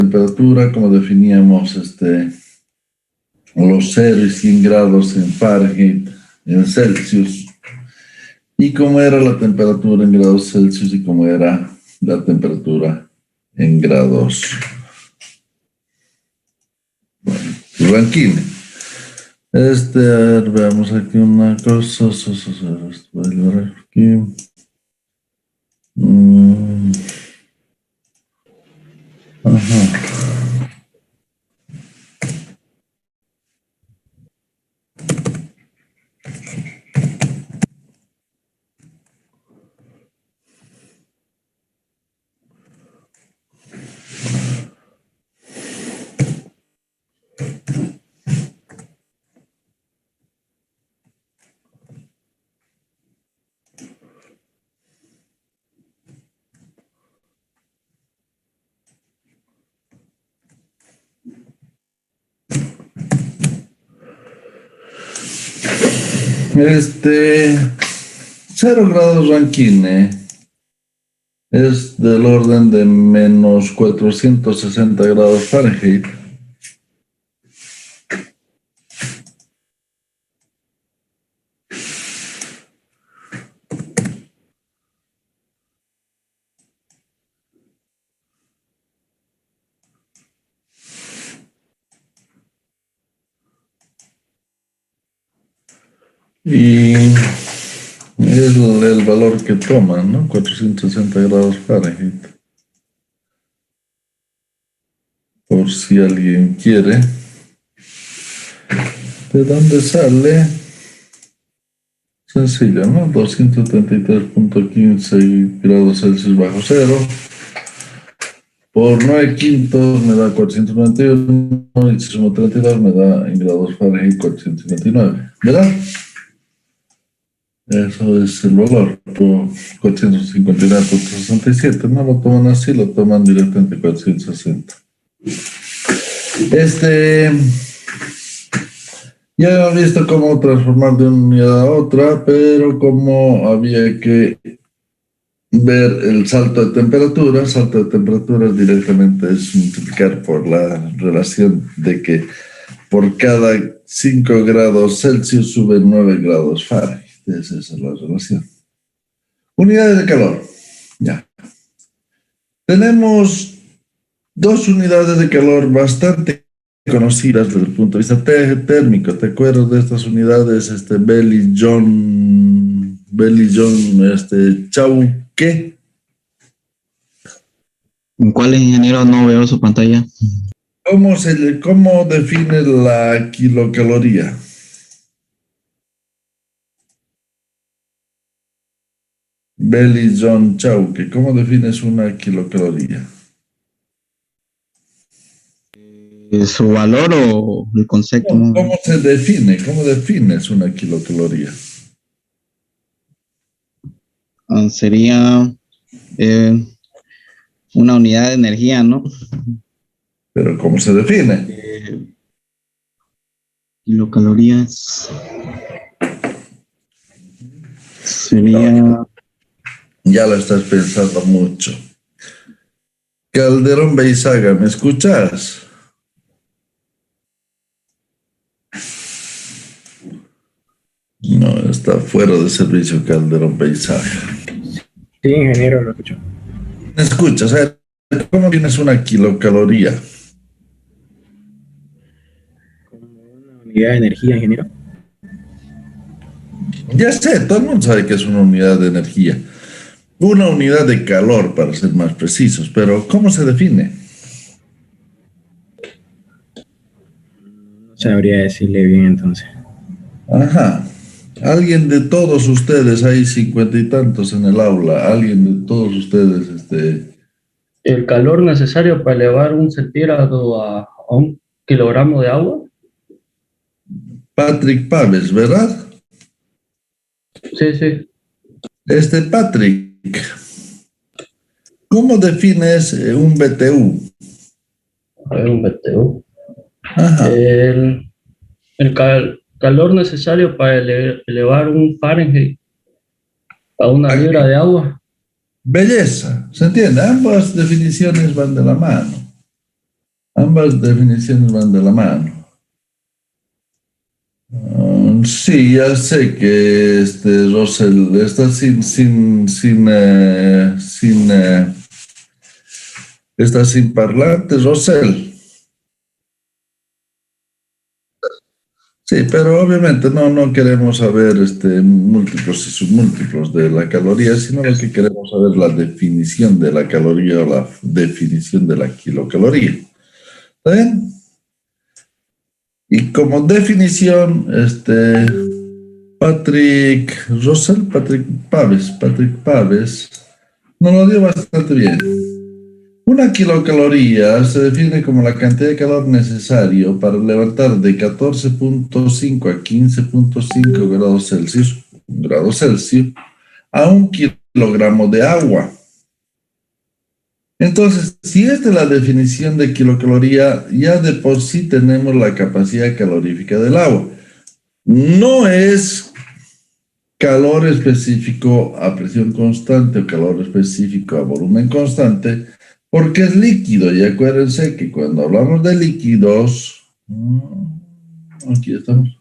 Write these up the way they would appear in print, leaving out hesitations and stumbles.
temperatura, como definíamos los 0 y 100 grados en Fahrenheit, en Celsius, y cómo era la temperatura en grados Celsius y cómo era la temperatura en grados Rankine. A ver, veamos aquí una cosa. Voy a ver aquí. Ajá. Cero grados Rankine es del orden de menos 460 grados Fahrenheit. Y es el valor que toman, ¿no? 460 grados Fahrenheit. Por si alguien quiere. ¿De dónde sale? Sencillo, ¿no? 233.15 grados Celsius bajo cero. Por 9 quintos me da 491 y si sumo 32 me da en grados Fahrenheit 459, ¿verdad? Eso es el valor, por 459.67, no lo toman así, lo toman directamente 460. Ya he visto cómo transformar de una unidad a otra, pero como había que ver el salto de temperaturas directamente es multiplicar por la relación de que por cada 5 grados Celsius sube 9 grados Fahrenheit. Esa es la relación. Unidades de calor. Ya. Tenemos dos unidades de calor bastante conocidas desde el punto de vista térmico. ¿Te acuerdas de estas unidades? Belly-John, Chau-qué. ¿En cuál, ingeniero? No veo su pantalla. ¿Cómo define la kilocaloría? Belly-John Chau-qué. ¿Cómo defines una kilocaloría? ¿Su valor o el concepto? ¿Cómo se define? ¿Cómo defines una kilocaloría? Sería una unidad de energía, ¿no? ¿Pero cómo se define? Kilocalorías. Sería... Ya lo estás pensando mucho. Calderón Beizaga, ¿me escuchas? No, está fuera de servicio Calderón Beizaga. Sí, ingeniero, lo escucho. ¿Me escuchas? ¿Cómo tienes una kilocaloría? Como una unidad de energía, ingeniero. Ya sé, todo el mundo sabe que es una unidad de energía. Una unidad de calor, para ser más precisos, pero ¿cómo se define? No sabría decirle bien entonces. Ajá. Alguien de todos ustedes, hay 50 y tantos en el aula, alguien de todos ustedes, El calor necesario para elevar un centígrado a 1 kilogramo de agua. Patrick Paves, ¿verdad? Sí, sí. Patrick, ¿cómo defines un BTU? A ver, un BTU. Ajá. Calor necesario para elevar un Fahrenheit a una libra de agua. Belleza, ¿se entiende? Ambas definiciones van de la mano. ambas definiciones van de la mano. Sí, ya sé que Rosell está está sin parlantes, Rosell. Sí, pero obviamente no queremos saber múltiplos y submúltiplos de la caloría, sino lo que queremos saber es la definición de la caloría o la definición de la kilocaloría. ¿Está bien? Y como definición, Patrick Paves, nos lo dio bastante bien. Una kilocaloría se define como la cantidad de calor necesario para levantar de 14.5 a 15.5 grados Celsius a 1 kilogramo de agua. Entonces, si esta es la definición de kilocaloría, ya de por sí tenemos la capacidad calorífica del agua. No es calor específico a presión constante o calor específico a volumen constante, porque es líquido. Y acuérdense que cuando hablamos de líquidos, aquí estamos.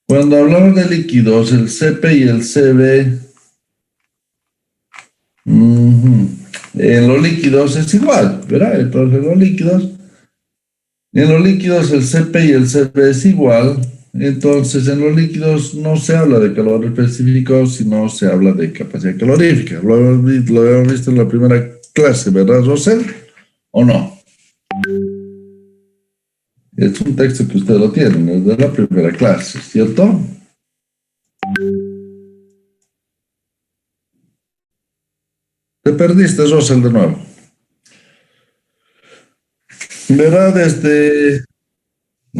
Cuando hablamos de líquidos, el CP y el CB, en los líquidos es igual, ¿verdad? Entonces en los líquidos el CP y el CB es igual. Entonces, en los líquidos no se habla de calor específico, sino se habla de capacidad calorífica. Lo hemos visto en la primera clase, ¿verdad, Rosell? ¿O no? Es un texto que ustedes lo tienen desde la primera clase, ¿cierto? Te perdiste, Rosell, de nuevo. ¿Verdad?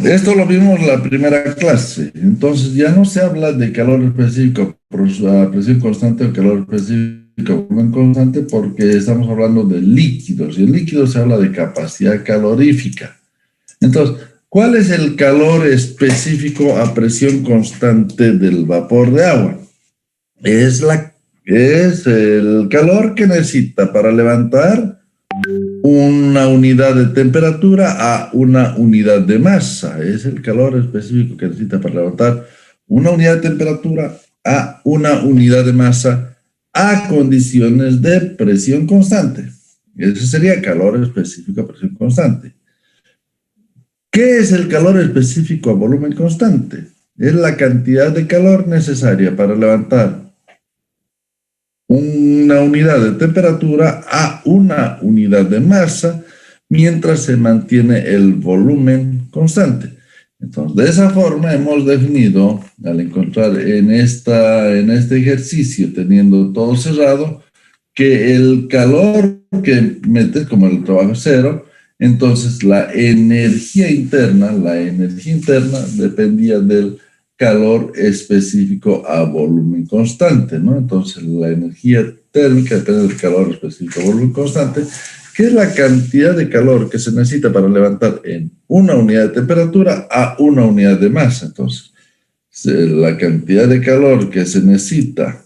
Esto lo vimos en la primera clase. Entonces ya no se habla de calor específico a presión constante o calor específico a volumen constante, porque estamos hablando de líquidos, y en líquidos se habla de capacidad calorífica. Entonces, ¿cuál es el calor específico a presión constante del vapor de agua? Es el calor que necesita para levantar una unidad de temperatura a una unidad de masa. Es el calor específico que necesita para levantar una unidad de temperatura a una unidad de masa a condiciones de presión constante. Ese sería calor específico a presión constante. ¿Qué es el calor específico a volumen constante? Es la cantidad de calor necesaria para levantar una unidad de temperatura a una unidad de masa mientras se mantiene el volumen constante. Entonces, de esa forma hemos definido, al encontrar en este ejercicio, teniendo todo cerrado, que el calor que metes, como el trabajo es cero, entonces la energía interna dependía del calor específico a volumen constante, ¿no? Entonces, la energía térmica depende del calor específico a volumen constante, que es la cantidad de calor que se necesita para levantar en una unidad de temperatura a una unidad de masa. Entonces, la cantidad de calor que se necesita,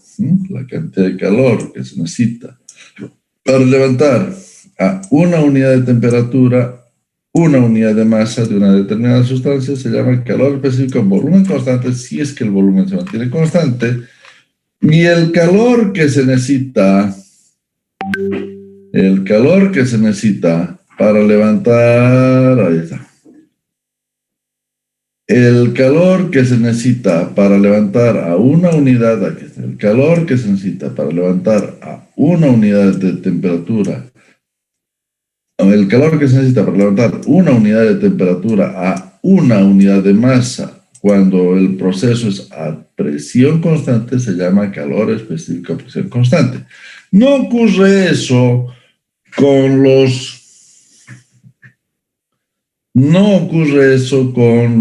para levantar a una unidad de temperatura una unidad de masa de una determinada sustancia se llama calor específico en volumen constante, si es que el volumen se mantiene constante, y el calor que se necesita para levantar, ahí está, el calor que se necesita para levantar a una unidad, aquí está, el calor que se necesita para levantar a una unidad de temperatura, el calor que se necesita para levantar una unidad de temperatura a una unidad de masa cuando el proceso es a presión constante se llama calor específico a presión constante. No ocurre eso con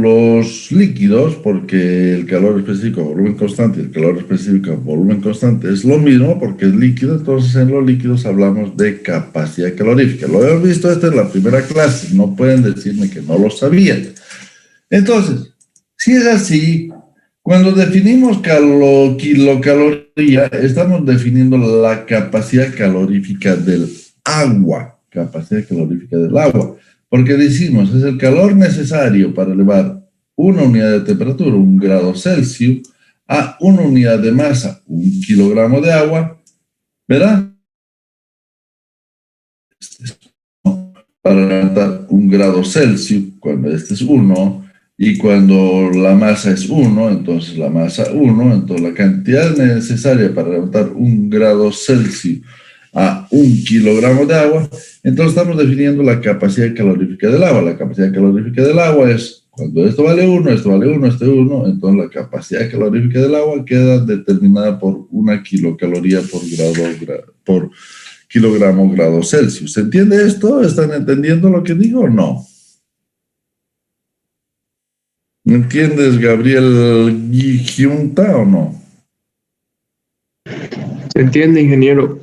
los líquidos, porque el calor específico a volumen constante y el calor específico a volumen constante es lo mismo porque es líquido. Entonces en los líquidos hablamos de capacidad calorífica. Lo hemos visto, esta es la primera clase, no pueden decirme que no lo sabían. Entonces, si es así, cuando definimos kilocaloría, estamos definiendo la capacidad calorífica del agua, Porque decimos, es el calor necesario para elevar una unidad de temperatura, 1 grado Celsius, a una unidad de masa, 1 kilogramo de agua, ¿verdad? Para levantar 1 grado Celsius, cuando este es 1, y cuando la masa es 1, entonces la masa 1, entonces la cantidad necesaria para levantar 1 grado Celsius a 1 kilogramo de agua, entonces estamos definiendo la capacidad calorífica del agua. La capacidad calorífica del agua es, cuando esto vale 1, esto vale 1, esto es 1, entonces la capacidad calorífica del agua queda determinada por 1 kilocaloría por kilogramo grado Celsius. ¿Se entiende esto? ¿Están entendiendo lo que digo o no? ¿Me entiendes, Gabriel Giunta, o no? ¿Se entiende, ingeniero?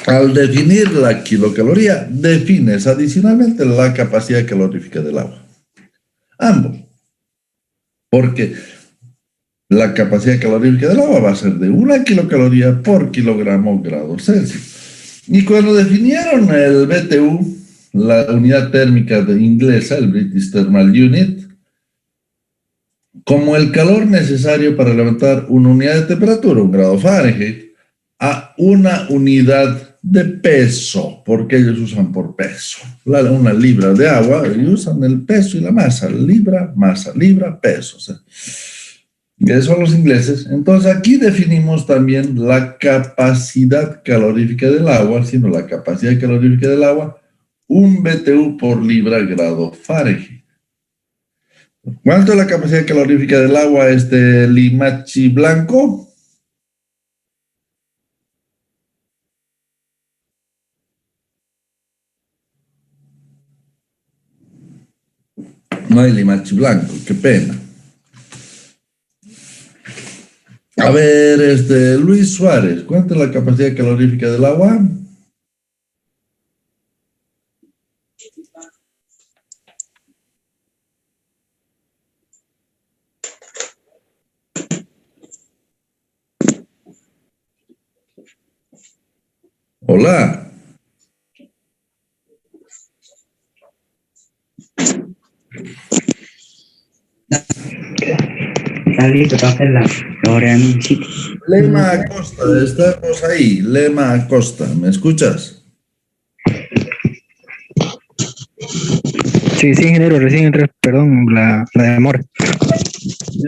Al definir la kilocaloría, defines adicionalmente la capacidad calorífica del agua. Ambos. Porque la capacidad calorífica del agua va a ser de 1 kilocaloría por kilogramo grado Celsius. Y cuando definieron el BTU, la unidad térmica inglesa, el British Thermal Unit, como el calor necesario para levantar una unidad de temperatura, 1 grado Fahrenheit, a una unidad de peso, porque ellos usan por peso. Una libra de agua, y usan el peso y la masa, masa, libra, peso. O sea, esos son los ingleses. Entonces aquí definimos también la capacidad calorífica del agua, siendo la capacidad calorífica del agua 1 BTU por libra grado Fahrenheit. ¿Cuánto es la capacidad calorífica del agua limachi blanco? No hay limachi blanco, qué pena. A ver, Luis Suárez, ¿cuánto es la capacidad calorífica del agua? Hola. Está listo para hacer la hora en un sitio. Lema Acosta, estamos ahí. Lema Acosta, ¿me escuchas? Sí, sí, ingeniero, recién entré, perdón, la demora.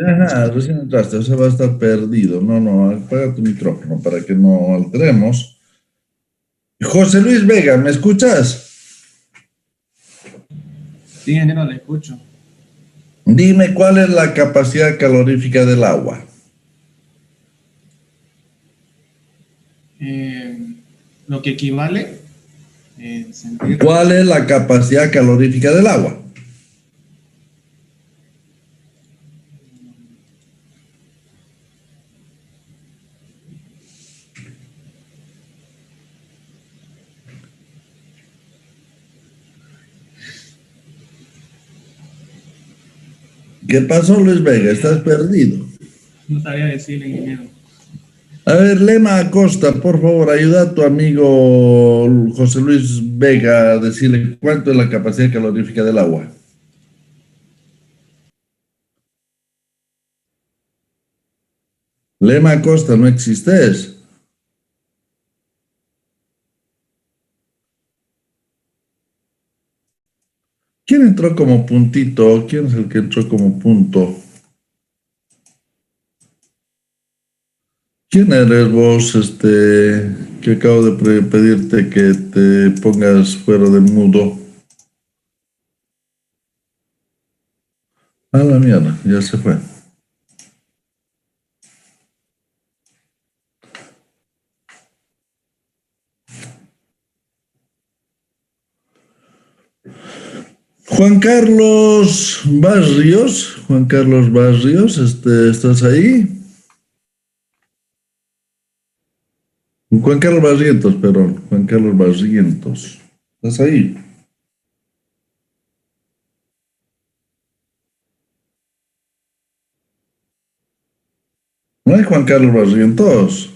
Ajá, recién entraste, o sea, va a estar perdido. No, apaga tu micrófono para que no alteremos. José Luis Vega, ¿me escuchas? Sí, ingeniero, le escucho. Dime cuál es la capacidad calorífica del agua. Lo que equivale en sentido. ¿Cuál es la capacidad calorífica del agua? ¿Qué pasó, Luis Vega? ¿Estás perdido? No sabía decirle, ingeniero. A ver, Lema Acosta, por favor, ayuda a tu amigo José Luis Vega a decirle cuánto es la capacidad calorífica del agua. Lema Acosta, ¿no existes? ¿Quién entró como puntito? ¿Quién es el que entró como punto? ¿Quién eres vos, que acabo de pedirte que te pongas fuera del mudo? A la mierda, ya se fue. Juan Carlos Barrios, ¿estás ahí? Juan Carlos Barrientos, perdón, Juan Carlos Barrientos. ¿Estás ahí? No hay Juan Carlos Barrientos.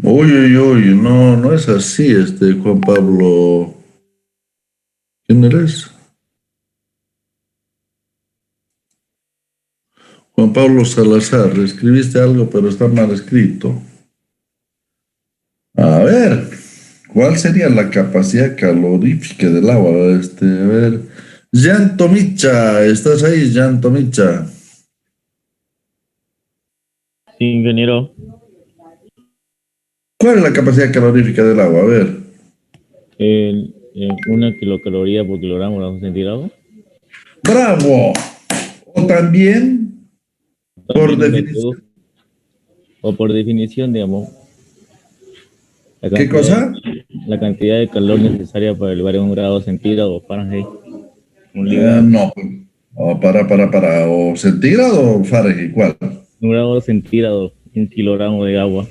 Uy, uy, uy, no, no es así, Juan Pablo. ¿Quién eres? Juan Pablo Salazar, escribiste algo, pero está mal escrito. A ver, ¿cuál sería la capacidad calorífica del agua? A ver, Jan Tomicha, ¿estás ahí, Jan Tomicha? Sí, ingeniero. ¿Cuál es la capacidad calorífica del agua? A ver, Una kilocaloría por kilogramo de centígrado. bravo. O también, por También un BTU, definición, o por definición, digamos, la ¿qué cantidad de, cosa? la cantidad de calor necesaria para elevar en un grado centígrado o Fahrenheit, un libra, No, o o centígrado o Fahrenheit, ¿cuál? un grado centígrado, un kilogramo de agua.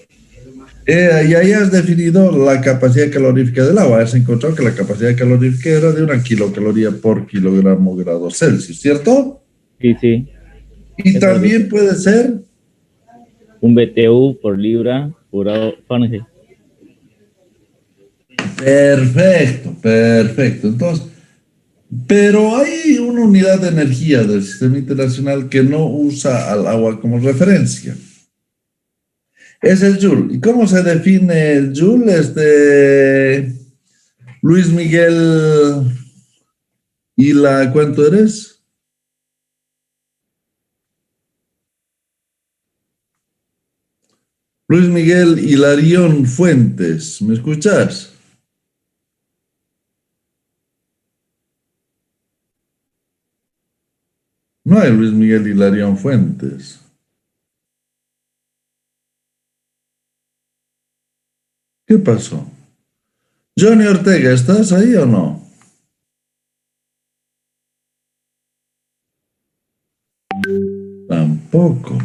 Y ahí has definido la capacidad calorífica del agua. Has encontrado que la capacidad calorífica era de 1 kilocaloría por kilogramo grado Celsius, ¿cierto? Sí, sí, Y eso es lo que también puede ser, un BTU por libra por grado Fahrenheit. perfecto, perfecto. Entonces, pero hay una unidad de energía del sistema internacional que no usa al agua como referencia. Es el Joule. ¿Y cómo se define el Joule? Luis Miguel, ¿cuánto eres? Luis Miguel Hilarión Fuentes, ¿me escuchas? No hay Luis Miguel Hilarión Fuentes. ¿Qué pasó? Johnny Ortega, ¿estás ahí o no? Tampoco.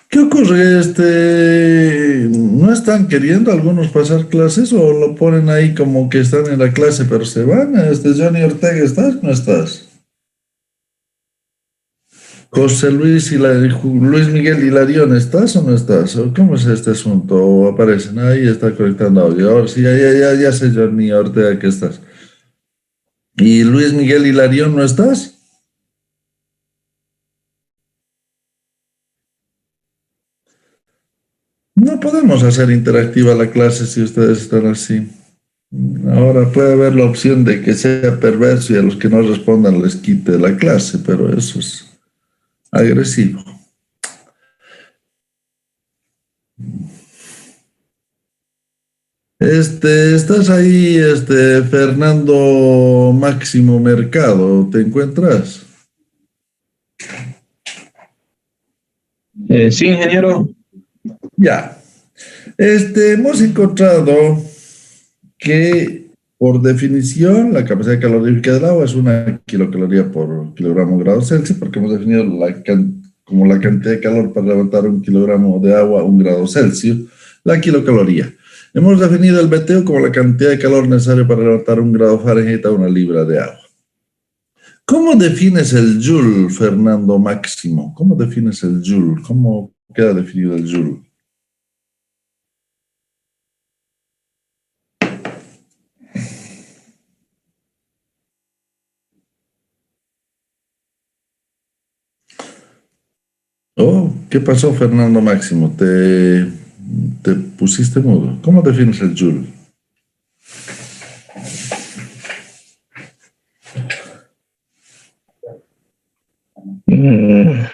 ¿Qué ocurre? ¿No están queriendo algunos pasar clases o lo ponen ahí como que están en la clase pero se van? Johnny Ortega, ¿estás o no estás? José Luis Luis Miguel Hilarión, ¿estás o no estás? ¿O cómo es este asunto? ¿O aparecen ahí? Está conectando audio. Ahora sí, ya sé, Johnny Ortega, que estás. ¿Y Luis Miguel Hilarión no estás? No podemos hacer interactiva la clase si ustedes están así. Ahora puede haber la opción de que sea perverso y a los que no respondan les quite la clase, pero eso es agresivo. Estás ahí, Fernando Máximo Mercado, ¿te encuentras? Sí, ingeniero. Ya. Hemos encontrado que, por definición, la capacidad calorífica del agua es 1 kilocaloría por kilogramo grado Celsius, porque hemos definido como la cantidad de calor para levantar 1 kilogramo de agua a 1 grado Celsius, la kilocaloría. Hemos definido el BTU como la cantidad de calor necesario para levantar 1 grado Fahrenheit a 1 libra de agua. ¿Cómo defines el Joule, Fernando Máximo? ¿Cómo defines el Joule? ¿Cómo queda definido el Joule? Oh, ¿qué pasó, Fernando Máximo? Te pusiste mudo. ¿Cómo defines el Joule? Mm,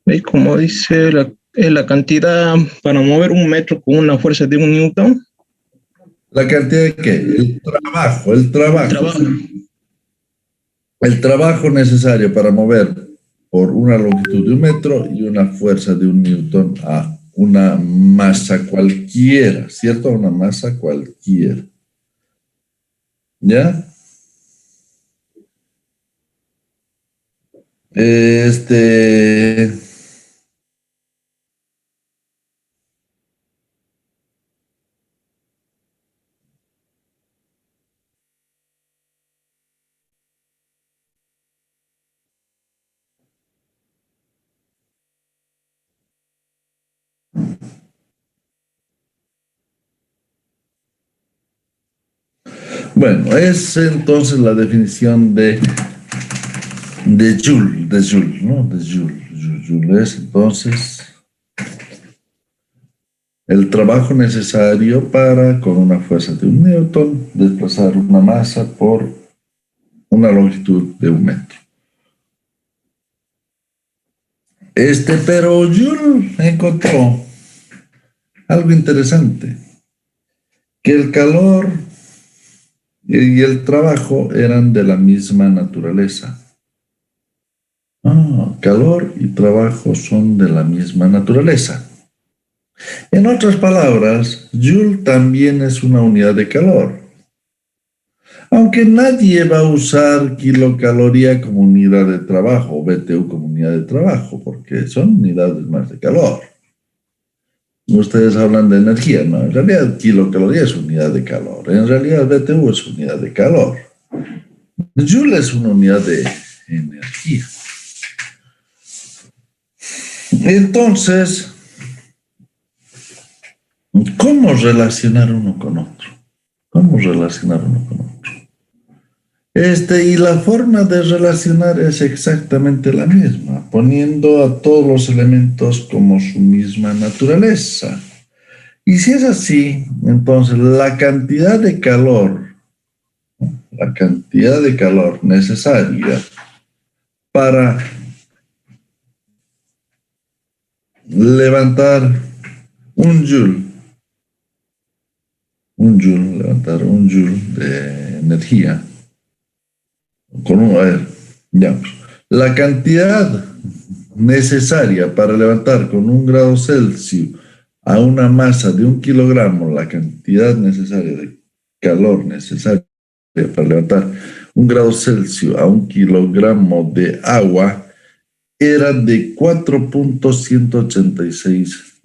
Y como dice, es la cantidad para mover un metro con una fuerza de 1 newton. ¿La cantidad de qué? El trabajo, el El trabajo. trabajo. El trabajo necesario para mover por una longitud de 1 metro y una fuerza de 1 newton a una masa cualquiera, ¿cierto? A una masa cualquiera. ¿Ya? Este, Bueno, es entonces la definición de Joule, ¿no? De Joule. Joule es entonces el trabajo necesario para, con una fuerza de 1 newton, desplazar una masa por una longitud de 1 metro. Pero Joule encontró algo interesante, que el calor y el trabajo eran de la misma naturaleza. Calor y trabajo son de la misma naturaleza. En otras palabras, Joule también es una unidad de calor. Aunque nadie va a usar kilocaloría como unidad de trabajo o BTU como unidad de trabajo, porque son unidades más de calor. Ustedes hablan de energía, ¿no? En realidad, kilocaloría es unidad de calor. En realidad, BTU es unidad de calor. Joule es una unidad de energía. Entonces, ¿cómo relacionar uno con otro? ¿Cómo relacionar uno con otro? Y la forma de relacionar es exactamente la misma, poniendo a todos los elementos como su misma naturaleza. Y si es así, entonces la cantidad de calor necesaria para levantar un joule de energía, la cantidad necesaria para levantar con 1 grado Celsius a una masa de 1 kilogramo, la cantidad necesaria de calor necesaria para levantar 1 grado Celsius a 1 kilogramo de agua era de 4.186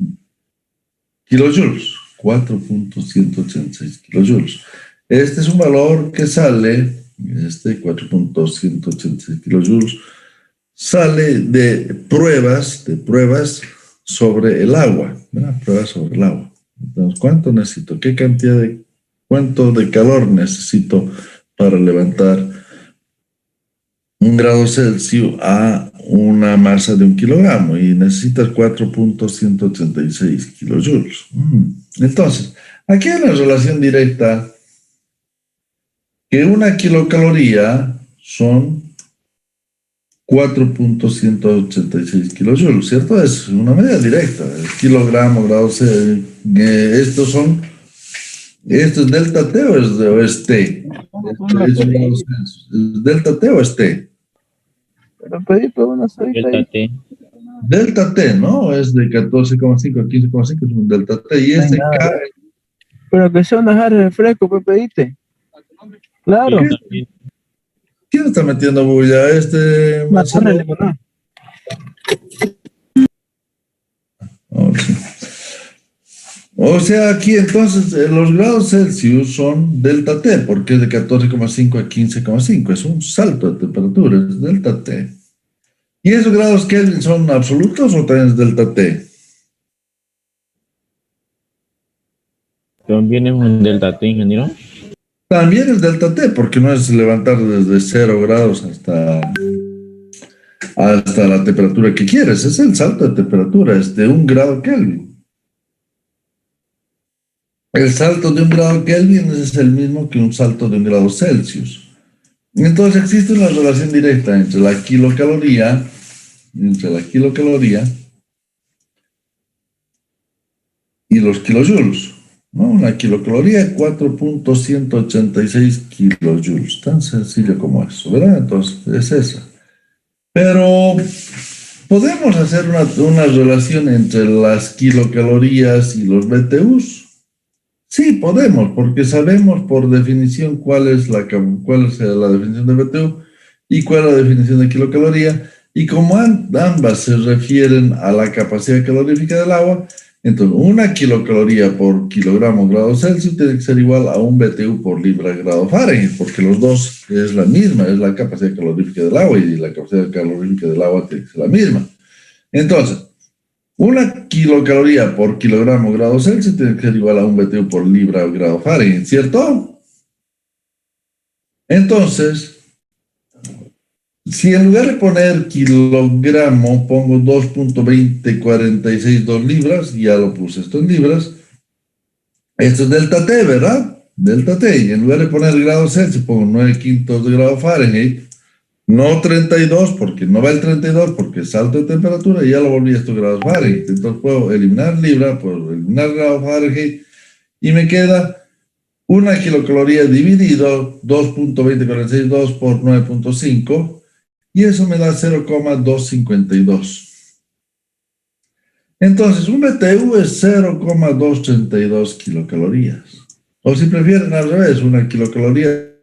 kilojoules. 4.186 kilojoules. Este es un valor que sale, 4.186 kilojoules, sale de pruebas sobre el agua, ¿verdad? Pruebas sobre el agua. Entonces, ¿cuánto necesito? ¿Cuánto de calor necesito para levantar 1 grado Celsius a una masa de 1 kilogramo? Y necesitas 4.186 kilojoules. Entonces, aquí hay una relación directa que 1 kilocaloría son 4.186 kilojoules, ¿cierto? Es una medida directa. El kilogramo, grado C, esto es delta T o es T. ¿Es delta T o es T? Pero pedí por una solita Delta ahí. T. Delta T, ¿no? Es de 14,5 a 15,5, es un delta T. Y este K. Pero que sea una jarra de refresco, pues pediste. Claro. ¿Quién está metiendo bulla? Una jarra de limonada. Sí. O sea, aquí entonces los grados Celsius son delta T, porque es de 14,5 a 15,5. Es un salto de temperatura, es delta T. ¿Y esos grados Kelvin son absolutos o también es delta T? ¿También es un delta T, ingeniero? También es delta T, porque no es levantar desde 0 grados hasta la temperatura que quieres. Es el salto de temperatura, es de 1 grado Kelvin. El salto de 1 grado Kelvin es el mismo que un salto de 1 grado Celsius. Entonces existe una relación directa entre la kilocaloría y los kilojoules, ¿no? Una kilocaloría, 4.186 kilojoules, tan sencillo como eso, ¿verdad? Entonces es esa. Pero ¿podemos hacer una relación entre las kilocalorías y los BTUs? Sí, podemos, porque sabemos por definición cuál es la definición de BTU y cuál es la definición de kilocaloría. Y como ambas se refieren a la capacidad calorífica del agua, entonces 1 kilocaloría por kilogramo grado Celsius tiene que ser igual a 1 BTU por libra grado Fahrenheit, porque los dos es la misma, es la capacidad calorífica del agua y la capacidad calorífica del agua tiene que ser la misma. Entonces, 1 kilocaloría por kilogramo grado Celsius tiene que ser igual a 1 BTU por libra grado Fahrenheit, ¿cierto? Entonces, si en lugar de poner kilogramo pongo 2.20462 libras, ya lo puse esto en libras, esto es delta T, ¿verdad? Delta T, y en lugar de poner grados Celsius pongo 9/5 de grado Fahrenheit, no 32, porque no va el 32, porque es salto de temperatura, y ya lo volví a estos grados Fahrenheit. Entonces puedo eliminar libra, puedo eliminar grado Fahrenheit, y me queda una kilocaloría dividido 2.20462 por 9.5, y eso me da 0,252. Entonces, un BTU es 0,232 kilocalorías. O si prefieren al revés, una kilocaloría.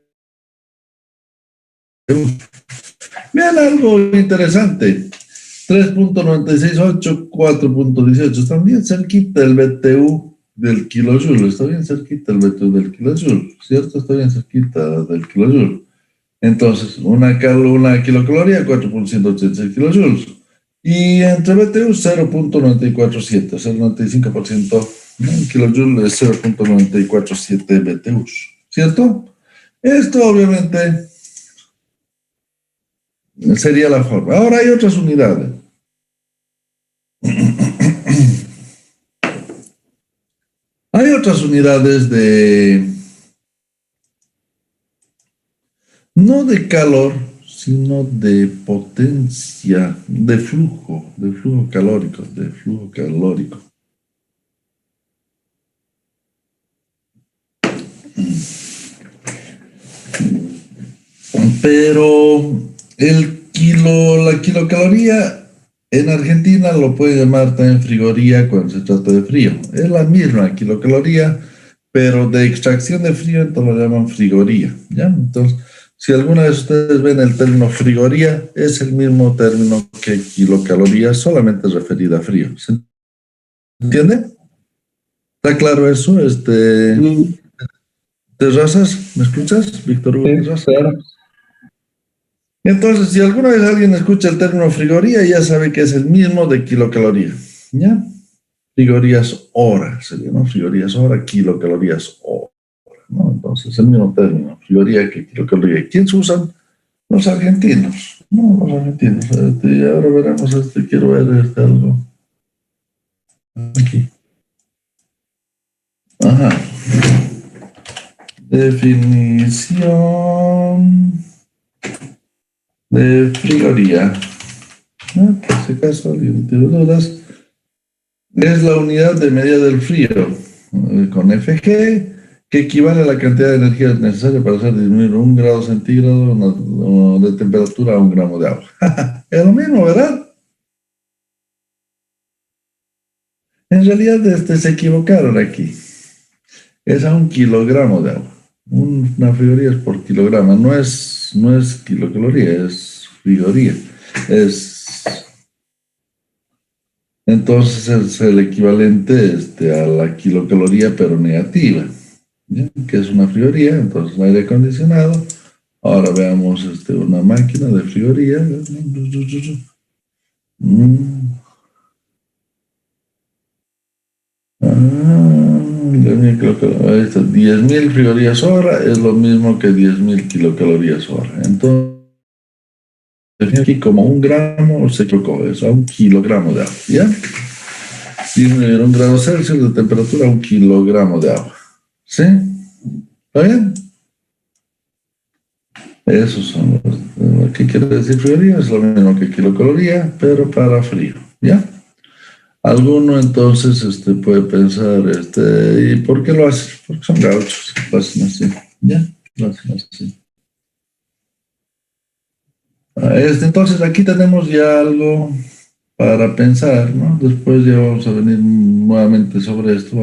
Vean algo interesante. 3.968, 4.18. Está bien cerquita el BTU del kilojoule. Está bien cerquita el BTU del kilojoule. ¿Cierto? Está bien cerquita del kilojoule. Entonces, una kilocaloría, 4.186 kilojoules. Y entre BTU, 0.947, 0.95%. Un kilojoule es 0.947 BTUs. ¿Cierto? Esto, obviamente, sería la forma. Ahora hay otras unidades. Hay otras unidades no de calor, sino de potencia, de flujo calórico, Pero la kilocaloría en Argentina lo pueden llamar también frigoría cuando se trata de frío. Es la misma kilocaloría, pero de extracción de frío, entonces lo llaman frigoría, ¿ya? Entonces, si alguna vez ustedes ven el término frigoría, es el mismo término que kilocaloría, solamente referida a frío. ¿Se entiende? ¿Está claro eso? Terrazas, ¿me escuchas? Víctor Hugo Terrazas. Claro. Entonces, si alguna vez alguien escucha el término frigoría, ya sabe que es el mismo de kilocaloría, ¿ya? Frigorías hora sería, ¿no? Frigorías hora, kilocalorías hora, ¿no? Entonces, el mismo término, frigoría que kilocaloría. ¿Quién se usan? Los argentinos, ¿no? Los argentinos. Y ahora veremos, quiero ver algo. Aquí. Ajá. Definición de frigoría. Por si acaso alguien tiene dudas, es la unidad de medida del frío con FG, que equivale a la cantidad de energía necesaria para hacer disminuir 1 grado centígrado de temperatura a 1 gramo de agua. Es lo mismo, ¿verdad? En realidad se equivocaron aquí. Es a 1 kilogramo de agua. Una frigoría es por kilogramo, no es kilocaloría, es frigoría. Entonces es el equivalente a la kilocaloría, pero negativa, ¿ya? Que es una frigoría, entonces un aire acondicionado. Ahora veamos una máquina de frigoría. 10.000 frigorías hora es lo mismo que 10.000 kilocalorías hora. Entonces, aquí como 1 gramo se equivocó, es a 1 kilogramo de agua, ¿ya? Disminuir 1 grado Celsius de temperatura a 1 kilogramo de agua. ¿Sí? ¿Está bien? Esos son los que quiere decir frigoría, es lo mismo que kilocaloría, pero para frío, ¿ya? Alguno entonces puede pensar, ¿y por qué lo hacen? Porque son gauchos, lo hacen así, ¿ya? Lo hacen así. Entonces aquí tenemos ya algo para pensar, ¿no? Después ya vamos a venir nuevamente sobre esto,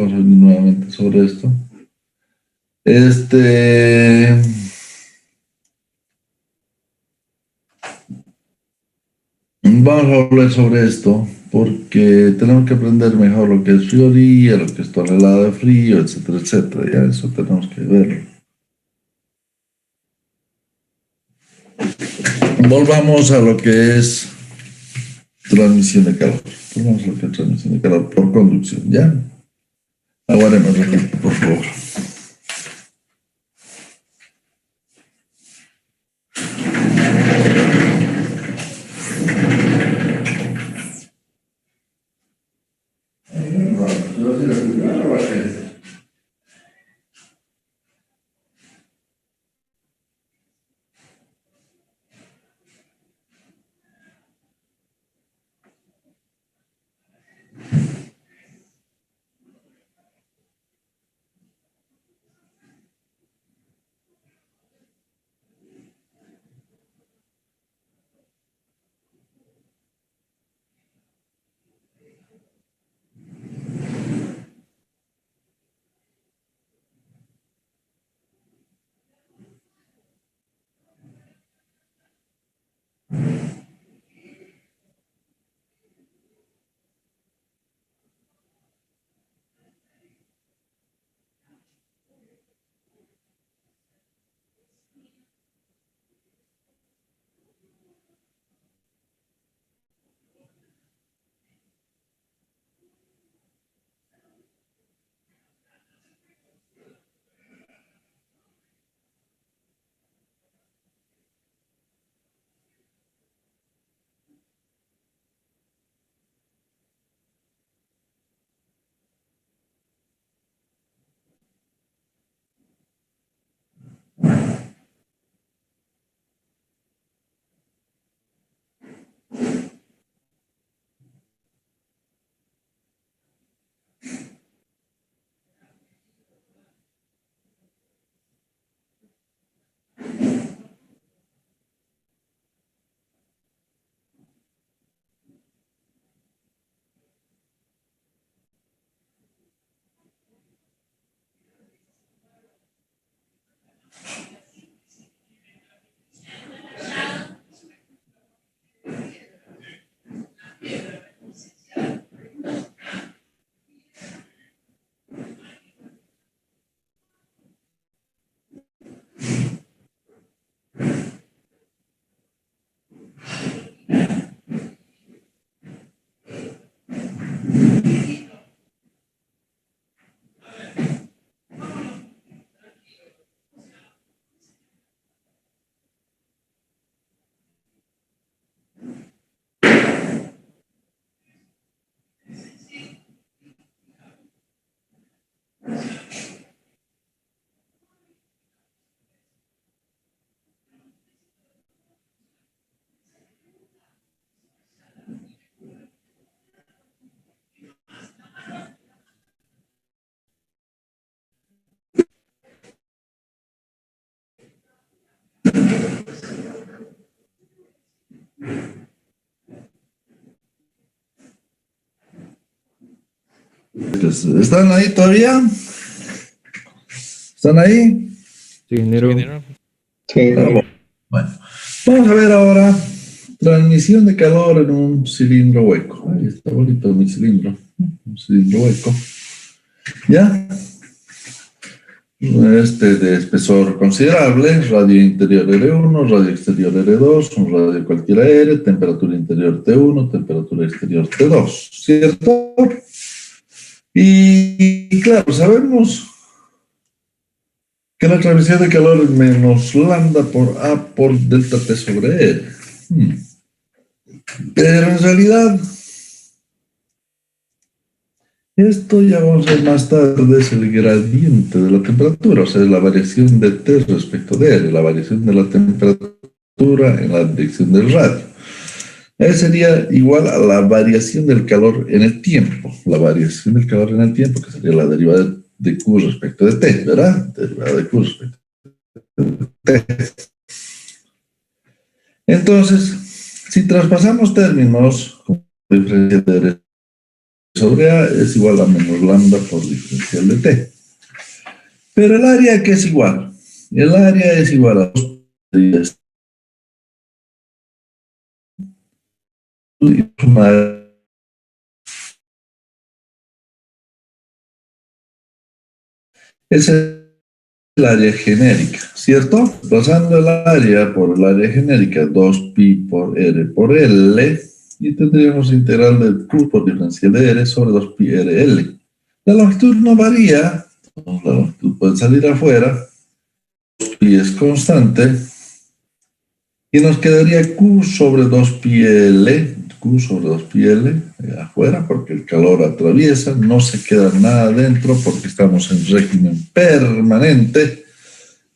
Vamos a hablar sobre esto porque tenemos que aprender mejor lo que es frigoría, lo que es tonelada de frío, etcétera, etcétera. Ya eso tenemos que verlo. Volvamos a lo que es transmisión de calor. Volvamos a lo que es transmisión de calor por conducción, ¿ya? Aguardemos un ratito, por favor. ¿Están ahí todavía? ¿Están ahí? Sí, ingeniero. Sí, Bueno, vamos a ver ahora transmisión de calor en un cilindro hueco. Ahí está bonito mi cilindro. Un cilindro hueco. ¿Ya? De espesor considerable, radio interior R1, radio exterior R2, un radio cualquiera R, temperatura interior T1, temperatura exterior T2, ¿cierto? Y claro, sabemos que la transmisión de calor es menos lambda por A por delta T sobre R. Pero en realidad, esto ya vamos a ver más tarde, es el gradiente de la temperatura, o sea, es la variación de T respecto de R, la variación de la temperatura en la dirección del radio. Sería igual a la variación del calor en el tiempo, la variación del calor en el tiempo, que sería la derivada de Q respecto de T, ¿verdad? Derivada de Q respecto de T. Entonces, si traspasamos términos, como diferencia de R sobre A es igual a menos lambda por diferencial de T. Pero el área, ¿qué es igual? El área es igual a 2 esa es el área genérica, ¿cierto? Pasando el área por el área genérica, 2pi por R por L, y tendríamos integral de Q por diferencial de R sobre 2pi RL. La longitud no varía, la longitud puede salir afuera, 2pi es constante, y nos quedaría Q sobre 2pi L, Q sobre 2pi L afuera, porque el calor atraviesa, no se queda nada dentro porque estamos en régimen permanente.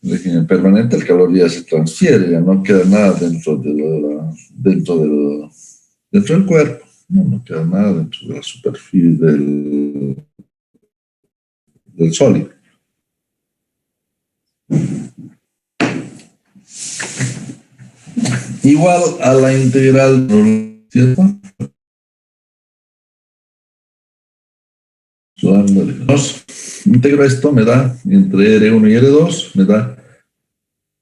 En régimen permanente el calor ya se transfiere, ya no queda nada dentro del cuerpo, no queda nada dentro de la superficie del sólido. Igual a la integral, ¿cierto? Integro esto, me da entre R1 y R2, me da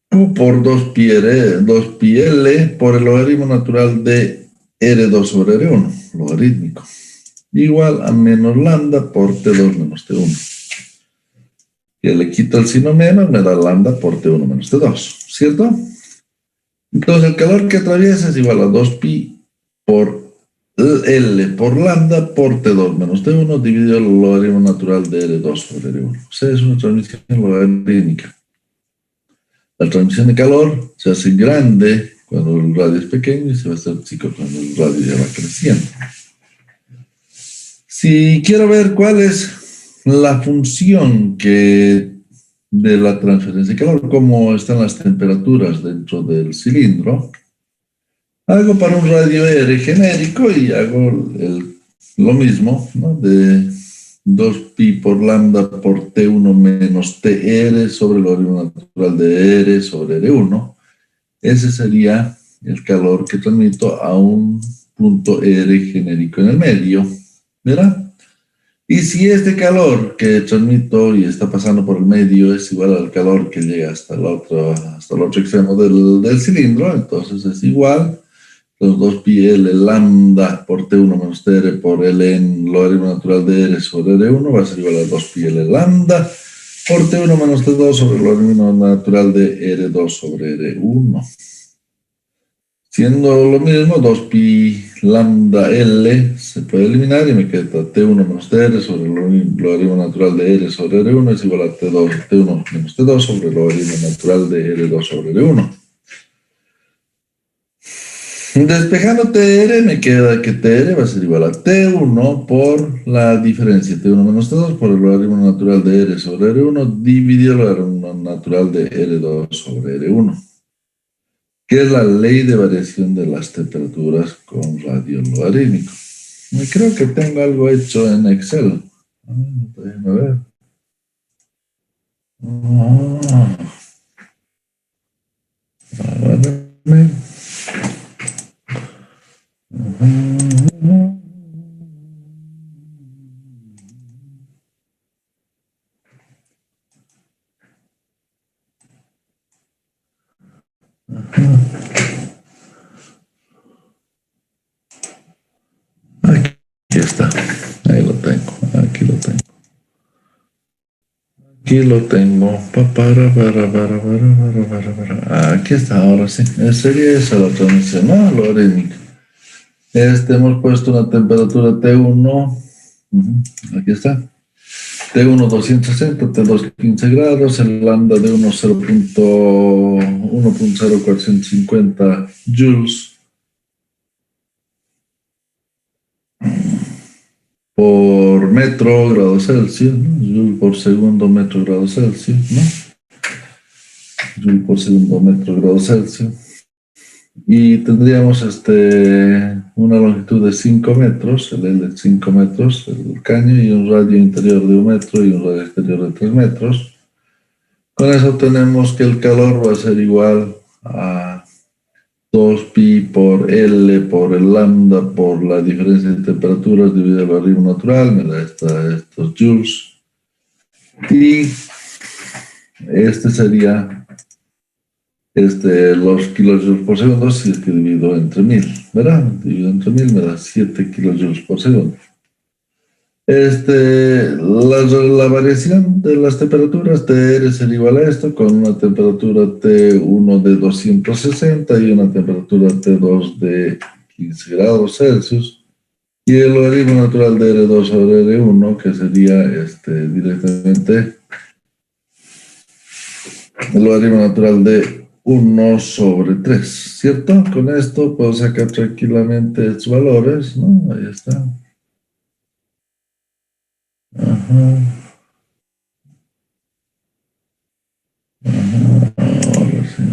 Q por 2pi L por el logaritmo natural de R2 sobre R1, logarítmico, igual a menos lambda por T2 menos T1. Que le quito el signo menos, me da lambda por T1 menos T2, ¿cierto? Entonces el calor que atraviesa es igual a 2pi por L por lambda por T2 menos T1 dividido el logaritmo natural de R2 sobre R1. O sea, es una transmisión logarítmica. La transmisión de calor se hace grande cuando el radio es pequeño y se va a hacer chico cuando el radio ya va creciendo. Si quiero ver cuál es la función de la transferencia de calor, cómo están las temperaturas dentro del cilindro, hago para un radio R genérico y hago lo mismo, ¿no? De 2pi por lambda por T1 menos TR sobre el logaritmo natural de R sobre R1. Ese sería el calor que transmito a un punto R genérico en el medio, ¿verdad? Y si este calor que transmito y está pasando por el medio es igual al calor que llega hasta el otro extremo del cilindro, entonces es igual. Los 2pi L lambda por T1 menos TR por L en logaritmo natural de R sobre R1 va a ser igual a 2pi L lambda por T1 menos T2 sobre el logaritmo natural de R2 sobre R1. Siendo lo mismo, 2pi lambda L se puede eliminar y me queda T1 menos TR sobre el logaritmo natural de R sobre R1 es igual a T1 menos T2 sobre el logaritmo natural de R2 sobre R1. Despejando TR me queda que TR va a ser igual a T1 por la diferencia T1 menos T2 por el logaritmo natural de R sobre R1 dividido el logaritmo natural de R2 sobre R1, que es la ley de variación de las temperaturas con radio logarítmico. Creo que tengo algo hecho en Excel. Déjame ver. Aquí está. Ahí lo tengo. Aquí lo tengo. Aquí lo tengo. Aquí está, ahora sí. Sería esa la transmisión, ¿no? Logarítmica. Hemos puesto una temperatura T1. Aquí está. T1 260, T2 15 grados, el lambda de 1.0450 joules por metro grado Celsius, ¿no? Joule por segundo metro grado Celsius, ¿no? Joule por segundo metro grado Celsius. Y tendríamos una longitud de 5 metros, el L de 5 metros, el caño, y un radio interior de 1 metro y un radio exterior de 3 metros. Con eso tenemos que el calor va a ser igual a 2pi por L por el lambda por la diferencia de temperaturas dividido el logaritmo natural, me da estos joules. Y sería los kilojoules por segundo, si es que divido entre 1000, ¿verdad? Divido entre 1000 me da 7 kilojoules por segundo. La variación de las temperaturas TR sería igual a esto, con una temperatura T1 de 260 y una temperatura T2 de 15 grados Celsius, y el logaritmo natural de R2 sobre R1, que sería directamente el logaritmo natural de 1 sobre 3, ¿cierto? Con esto puedo sacar tranquilamente estos valores, ¿no? Ahí está. Ajá. Ahora sí.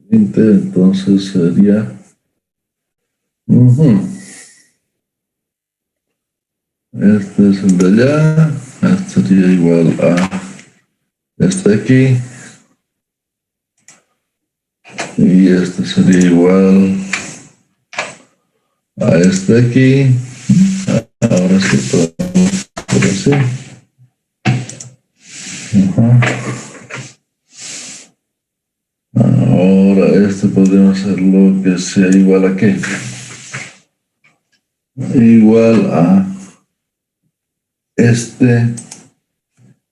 20, entonces sería este es el de allá, este sería igual a este de aquí, y este sería igual a este de aquí. Ahora sí podemos hacer así. Ahora podríamos hacerlo que sea igual a qué, igual a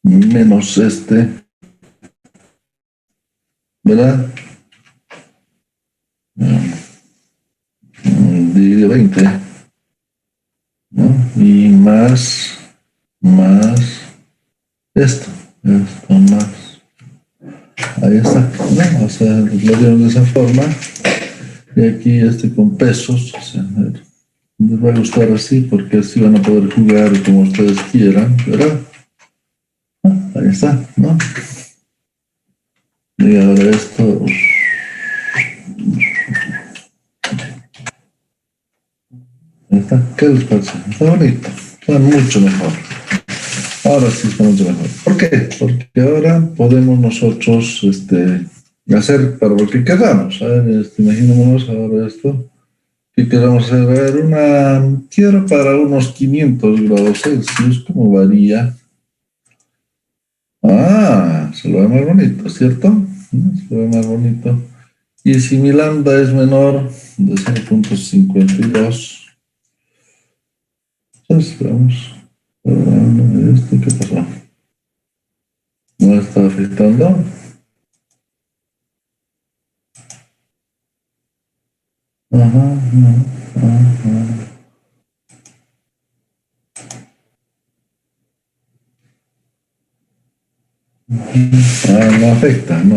menos ¿verdad? Dividido 20, ¿no? Y más esto más. Ahí está, ¿no? O sea, lo dieron de esa forma. Y aquí con pesos, o sea, les va a gustar así porque así van a poder jugar como ustedes quieran, ¿verdad? Ahí está, ¿no? Y ahora esto. Ahí está, ¿qué les parece? Está bonito, está mucho mejor. Ahora sí está mucho mejor. ¿Por qué? Porque ahora podemos nosotros hacer para lo que queramos. A ver, imaginémonos ahora esto. ¿Qué queremos hacer? A ver, quiero para unos 500 grados Celsius, ¿cómo varía? Se lo ve más bonito, ¿cierto? Se lo ve más bonito. Y si mi lambda es menor de 0.52, entonces vamos. ¿Esto qué pasó? ¿No está afectando? No afecta. O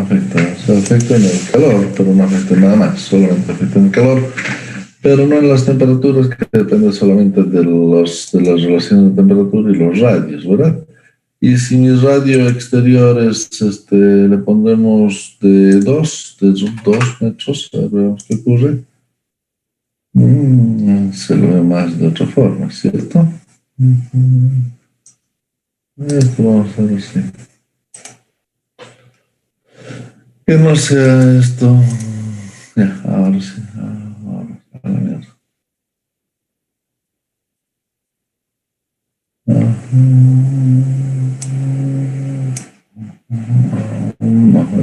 sea, afecta en el calor, pero no afecta en nada más. Solamente afecta en el calor, pero no en las temperaturas, que depende solamente de las relaciones de temperatura y los radios, ¿verdad? Y si mi radio exterior le pondremos de 2 metros, a ver, veamos qué ocurre. Se lo ve más de otra forma, ¿cierto? Esto vamos a hacer así. Que no sea esto. Ya, ahora sí. Ahora, a la mierda.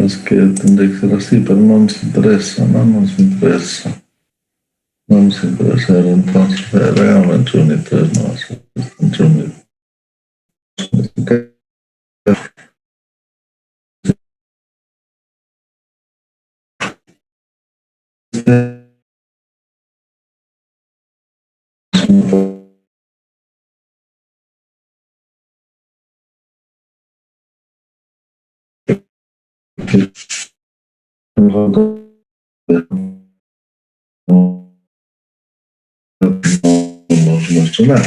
Es que tendría que ser así, pero no nos interesa, no nos interesa. No nos interesa, entonces hagamos entre 1 y 3, no va a ser entre 1 y 3. Nuestro lado.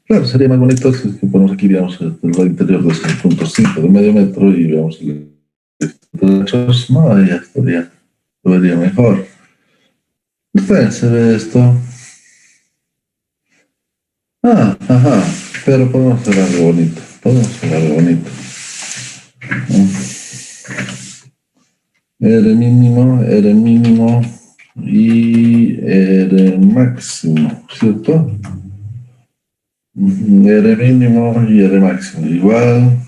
Claro, sería más bonito si es que ponemos aquí, digamos, el lado interior de 6.5 de medio metro y veamos el derechos. No, ahí ya estaría, lo vería mejor. Bien, se ve esto. Ajá, pero podemos hacer algo bonito. R mínimo y R máximo, ¿cierto? R mínimo y R máximo, igual.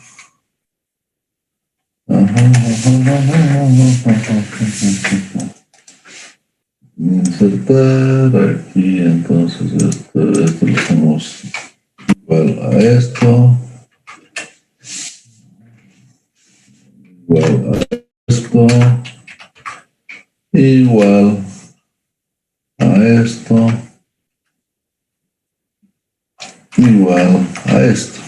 Insertar aquí, entonces esto lo hacemos igual a esto. Igual a esto. Igual a esto. Igual a esto.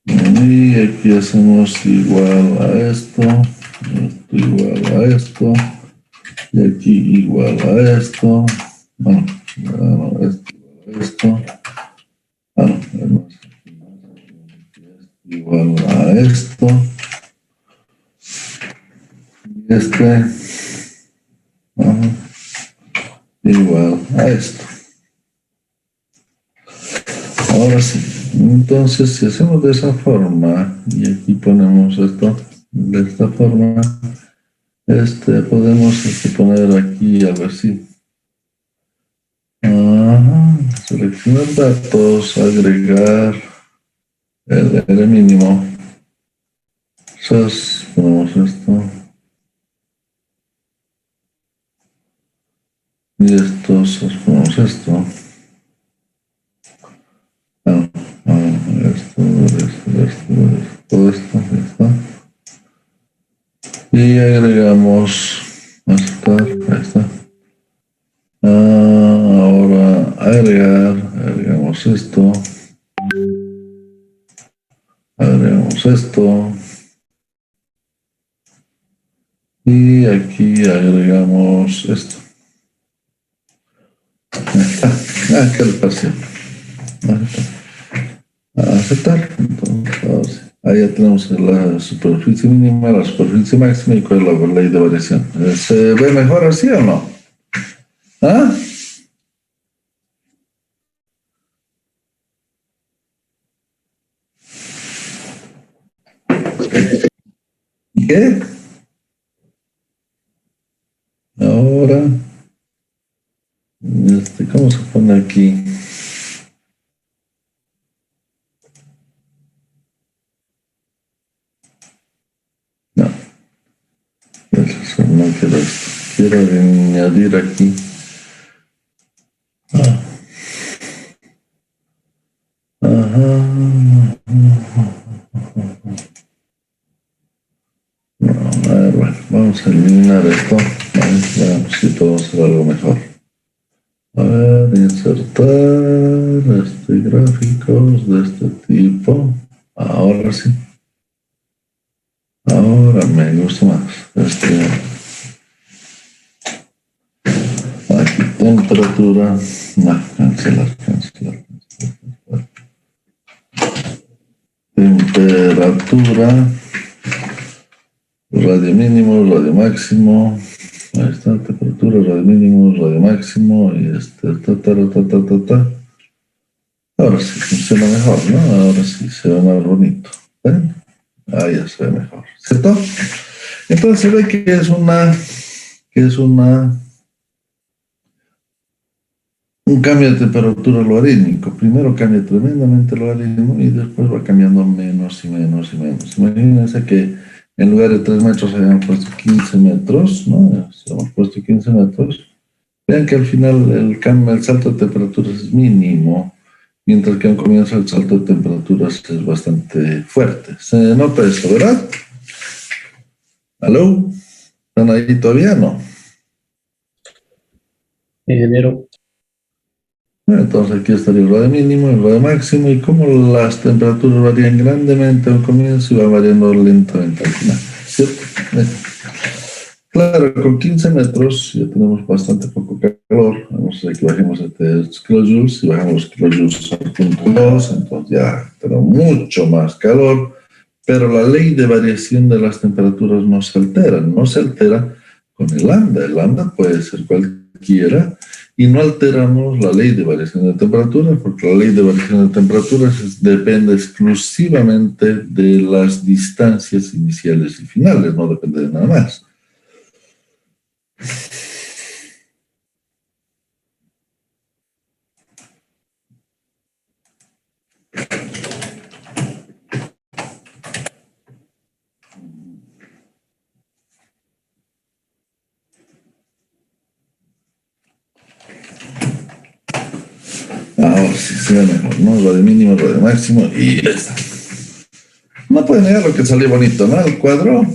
Y aquí hacemos igual a esto igual a esto, y aquí igual a esto, bueno, esto igual a esto, y igual a esto. Ahora sí, entonces si hacemos de esa forma y aquí ponemos esto de esta forma, podemos poner aquí algo así. Seleccionar datos, agregar el R mínimo. Entonces ponemos esto. Y esto, ponemos esto. Todo esto, ya está. Y agregamos aceptar, ahí está. Ahora agregamos esto. Y aquí agregamos esto. Ahí está. ¿Qué le pareció? Aceptar. Entonces, ahí ya tenemos la superficie mínima, la superficie máxima y cuál es la ley de variación. ¿Se ve mejor así o no? ¿Ah? ¿Qué? Ahora, ¿cómo se pone aquí? No, no quiero esto. Quiero añadir aquí. No, a ver, bueno, vamos a eliminar esto. Veamos si podemos hacer algo mejor. A ver, insertar gráficos de este tipo. Ahora sí. Ahora me gusta más. Aquí, temperatura. No, cancelar. Temperatura. Radio mínimo, radio máximo. Ahí está, temperatura, radio mínimo, radio máximo. Y Ahora sí funciona mejor, ¿no? Ahora sí se ve más bonito. ¿Ven? Ahí ya se ve mejor, ¿cierto? Entonces se ve que es una un cambio de temperatura logarítmico. Primero cambia tremendamente el logaritmo y después va cambiando menos y menos y menos. Imagínense que en lugar de 3 metros habíamos puesto 15 metros, ¿no? Si hemos puesto 15 metros. Vean que al final el salto de temperaturas es mínimo, mientras que al comienzo el salto de temperaturas es bastante fuerte. ¿Se nota esto, verdad? ¿Aló? ¿Están ahí todavía? No. Ingeniero. Bueno, entonces aquí estaría el radio mínimo, el radio máximo, y como las temperaturas varían grandemente al comienzo y van variando lentamente al final, ¿cierto? Claro, con 15 metros ya tenemos bastante poco calor. Vamos a hacer que bajemos este kilojoules y bajamos los kilojoules al punto 2, entonces ya tenemos mucho más calor, pero la ley de variación de las temperaturas no se altera con el lambda. El lambda puede ser cualquiera y no alteramos la ley de variación de temperaturas, porque la ley de variación de temperaturas depende exclusivamente de las distancias iniciales y finales, no depende de nada más. Ahora sí se ve mejor, ¿no? Radio mínimo, radio máximo y ya está. No puede negar lo que salió bonito, ¿no? El cuadro.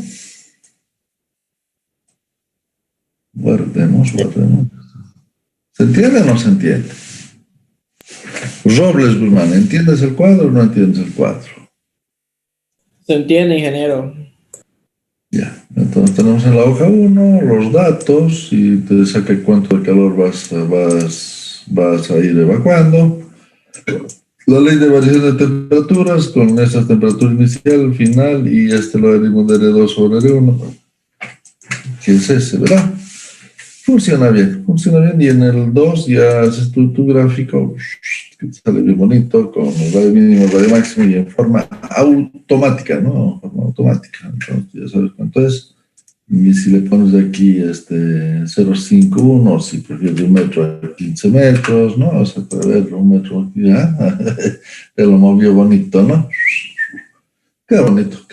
Guardemos. ¿Se entiende o no se entiende? Robles Guzmán, ¿entiendes el cuadro o no entiendes el cuadro? Se entiende, ingeniero. Ya, entonces tenemos en la hoja 1 los datos y te saca cuánto de calor vas a ir evacuando. La ley de variación de temperaturas con esa temperatura inicial, final y este logaritmo de R2 sobre R1, que es ese, ¿verdad? Funciona bien y en el 2 ya haces tu gráfico que te sale bien bonito con el radio mínimo, el radio máximo y en forma automática, ¿no? Forma automática, entonces ya sabes cuánto es. Y si le pones de aquí 0,51, si prefieres de 1 metro a 15 metros, ¿no? O sea, para ver 1 metro aquí, ya lo movió bonito, ¿no? Queda bonito,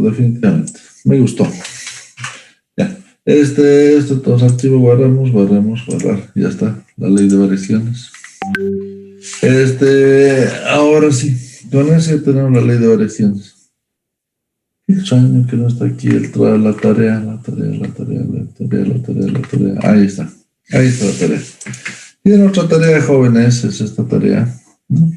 definitivamente. Me gustó. Ya. Todos activos, guardar, ya está, la ley de variaciones. Ahora sí, con ese tenemos la ley de variaciones. Qué extraño que no está aquí la tarea. Ahí está la tarea. Y en otra tarea, jóvenes, es esta tarea, ¿no?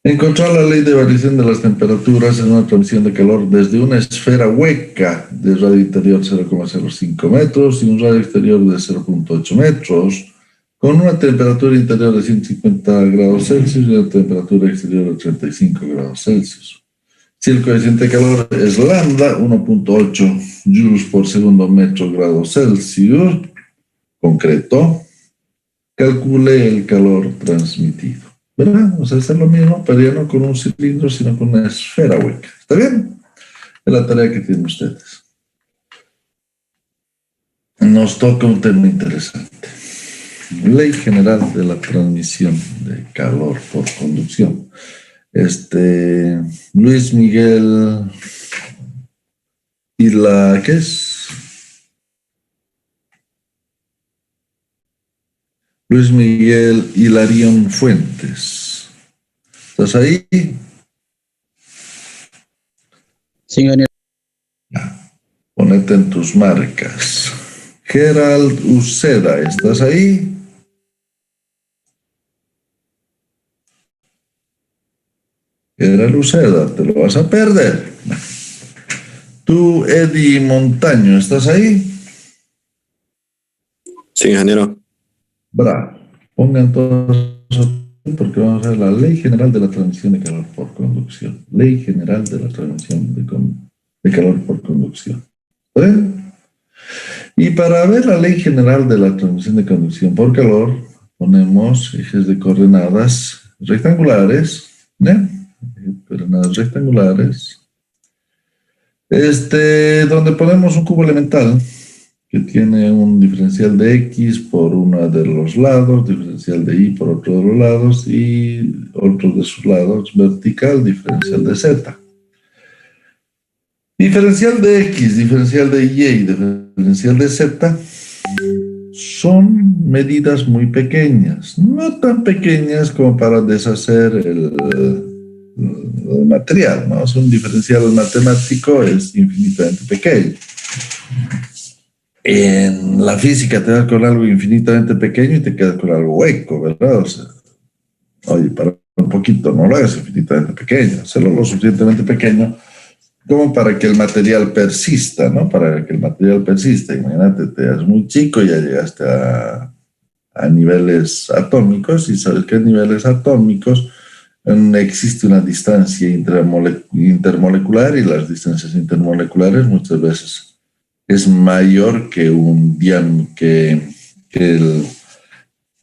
Encontrar la ley de variación de las temperaturas en una transmisión de calor desde una esfera hueca de radio interior 0,05 metros y un radio exterior de 0,8 metros, con una temperatura interior de 150 grados Celsius y una temperatura exterior de 35 grados Celsius. Si el coeficiente de calor es lambda, 1.8 joules por segundo metro grado Celsius, concreto, calcule el calor transmitido. ¿Verdad? O sea, es lo mismo, pero ya no con un cilindro, sino con una esfera hueca. ¿Está bien? Es la tarea que tienen ustedes. Nos toca un tema interesante. Ley General de la Transmisión de Calor por Conducción. Luis Miguel ¿qué es? Luis Miguel Hilarión Fuentes. ¿Estás ahí? Sí, ingeniero. Ponete en tus marcas. Gerald Uceda, ¿estás ahí? Gerald Uceda, te lo vas a perder. Tú, Eddie Montaño, ¿estás ahí? Sí, ingeniero. Bravo. Pongan todos, porque vamos a ver la Ley General de la Transmisión de Calor por Conducción. Ley General de la Transmisión de Calor por Conducción. ¿Está bien? Y para ver la Ley General de la Transmisión de Conducción por Calor, ponemos ejes de coordenadas rectangulares, ¿no? Coordenadas rectangulares, donde ponemos un cubo elemental, que que tiene un diferencial de X por uno de los lados, diferencial de Y por otro de los lados y otro de sus lados vertical, diferencial de Z. Diferencial de X, diferencial de Y y diferencial de Z son medidas muy pequeñas, no tan pequeñas como para deshacer el material, ¿no? Un diferencial matemático es infinitamente pequeño. En la física te das con algo infinitamente pequeño y te quedas con algo hueco, ¿verdad? O sea, oye, para un poquito, no lo hagas infinitamente pequeño, hazlo lo suficientemente pequeño como para que el material persista, ¿no? Para que el material persista. Imagínate, te das muy chico y ya llegaste a niveles atómicos y sabes que en niveles atómicos existe una distancia intermolecular y las distancias intermoleculares muchas veces es mayor que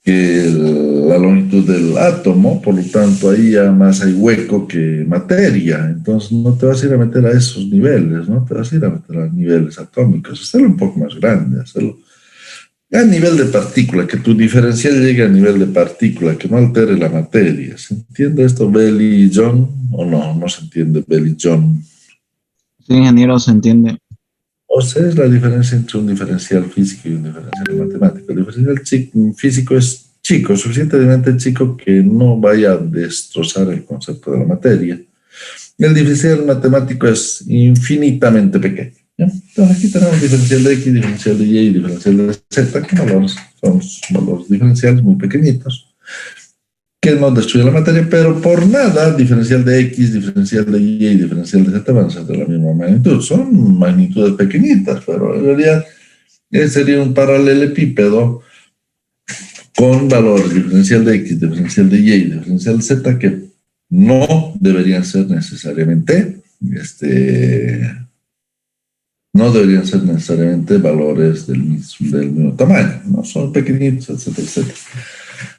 la longitud del átomo, por lo tanto ahí ya más hay hueco que materia, entonces no te vas a ir a meter a esos niveles, no te vas a ir a meter a niveles atómicos, hacerlo un poco más grande, hacerlo a nivel de partícula, que tu diferencial llegue a nivel de partícula, que no altere la materia. ¿Se entiende esto, Bell y John? ¿O no? No se entiende, Bell y John. Sí, ingeniero, se entiende. O sea, es la diferencia entre un diferencial físico y un diferencial matemático. El diferencial físico es chico, suficientemente chico que no vaya a destrozar el concepto de la materia. El diferencial matemático es infinitamente pequeño. ¿Ya? Entonces aquí tenemos diferencial de X, diferencial de Y y diferencial de Z, que son valores diferenciales muy pequeñitos, que no destruyen la materia, pero por nada diferencial de X, diferencial de Y y diferencial de Z van a ser de la misma magnitud. Son magnitudes pequeñitas, pero en realidad sería un paralelepípedo con valores diferencial de X, diferencial de Y y diferencial de Z que no deberían ser necesariamente valores del mismo tamaño, ¿no? Son pequeñitos, etcétera, etcétera.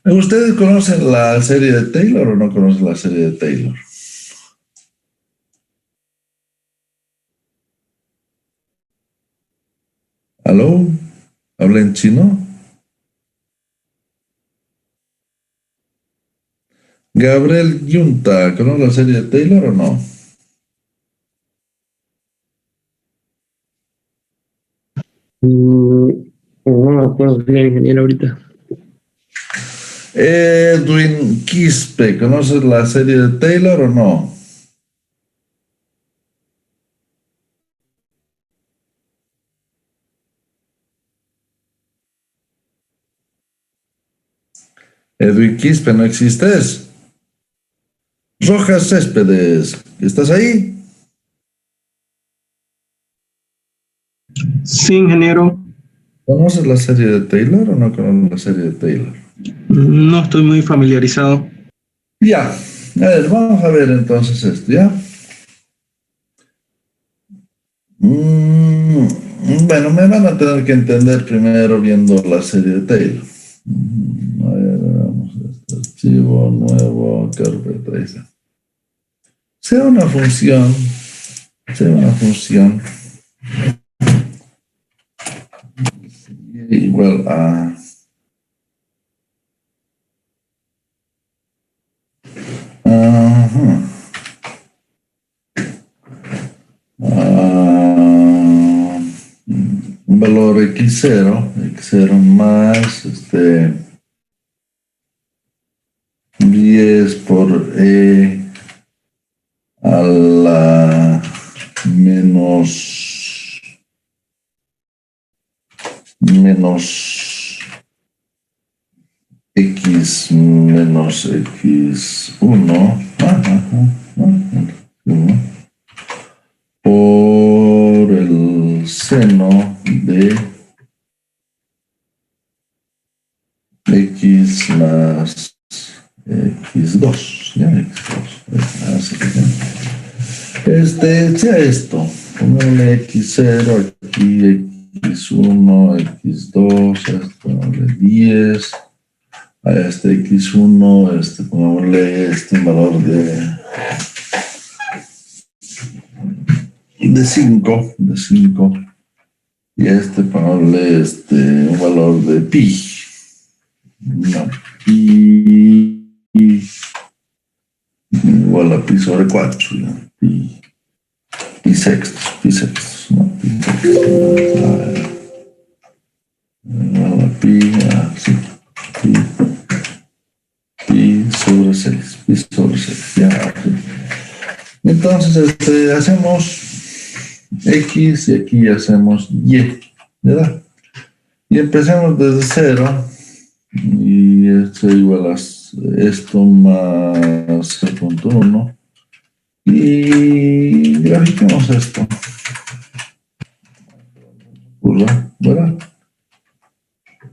¿Ustedes conocen la serie de Taylor o no conocen la serie de Taylor? ¿Aló? ¿Habla en chino? Gabriel Yunta, ¿conoce la serie de Taylor o no? No me acuerdo bien, ingeniero, ahorita. Edwin Quispe, ¿conoces la serie de Taylor o no? Edwin Quispe, ¿no existes? Rojas Céspedes, ¿estás ahí? Sí, ingeniero. ¿Conoces la serie de Taylor o no conoces la serie de Taylor? No estoy muy familiarizado. Ya, a ver, vamos a ver entonces esto, ¿ya? Bueno, me van a tener que entender primero viendo la serie de Taylor. A ver, vamos a este archivo nuevo, carpeta, ahí está. Sea una función igual a un valor x0 más 10 por e a la menos x menos x1 por el seno de x más x2, ¿ya? Sea esto, ponle x0 aquí, x1, x2, ponle 10, a x1, pongámosle valor de 5, Y ponerle un valor de pi. No, pi igual a pi sobre 4. ¿No? Pi sextos, ¿no? Pi sextos. Igual a pi, sí. Pi sobre 6. Pi sobre 6. Ya. Entonces, hacemos X y aquí hacemos Y, ¿verdad? Y empecemos desde 0 y esto igual a esto más 0.1 y grafiquemos esto, ¿verdad?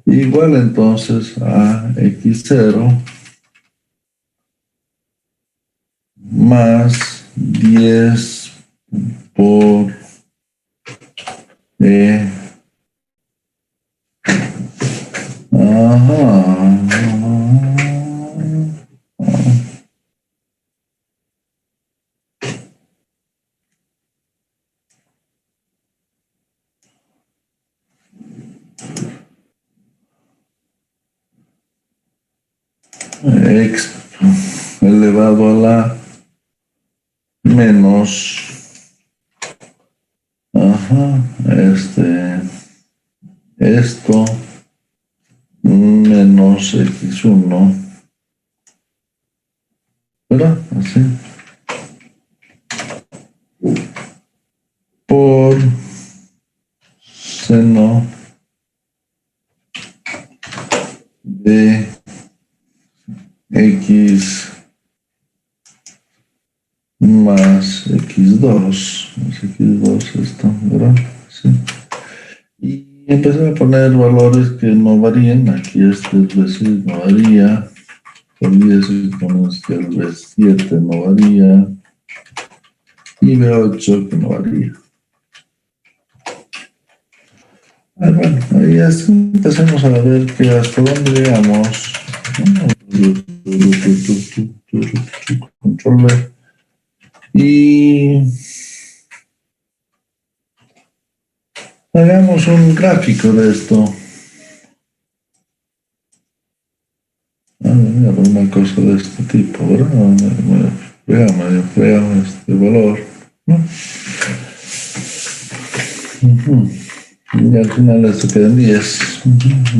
Igual entonces a X0 más 10 por X elevado a la menos esto menos X1, ¿verdad? Así. Por seno de X más X2, esto, ¿verdad? Sí. Y empecé a poner valores que no varían. Aquí B6 no varía. Por 10 exponencial B7 no varía. Y B8 que no varía. Bueno, ahí así empecemos a ver que hasta dónde llegamos. Control V. Y hagamos un gráfico de esto. Una cosa de este tipo, ¿verdad? Veamos este valor, ¿no? Y al final esto queda en 10.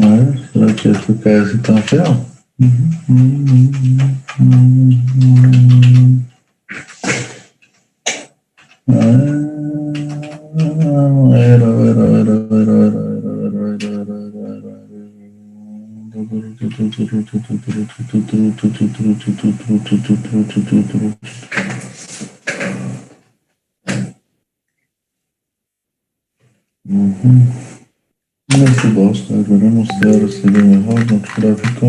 A ver, ¿será que esto cae así tan feo? Estos dos, veremos si ahora se ve mejor nuestro gráfico.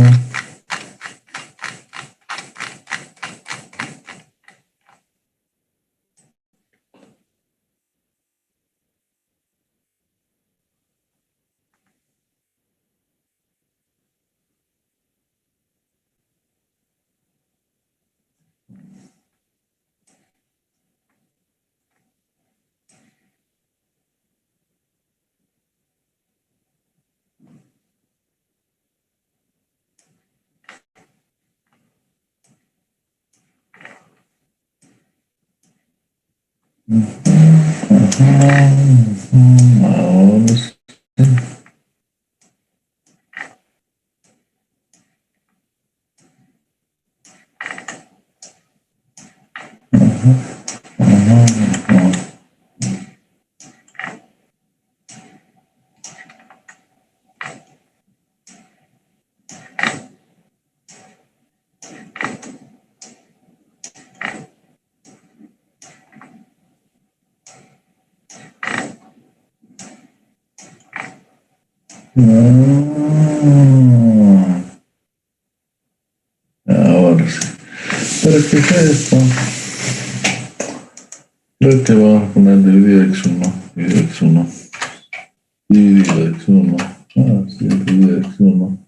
Ahora sí. Ahora sí. Para que sea esto, creo que vamos a poner dividido x1, dividido x1, sí, dividido x1,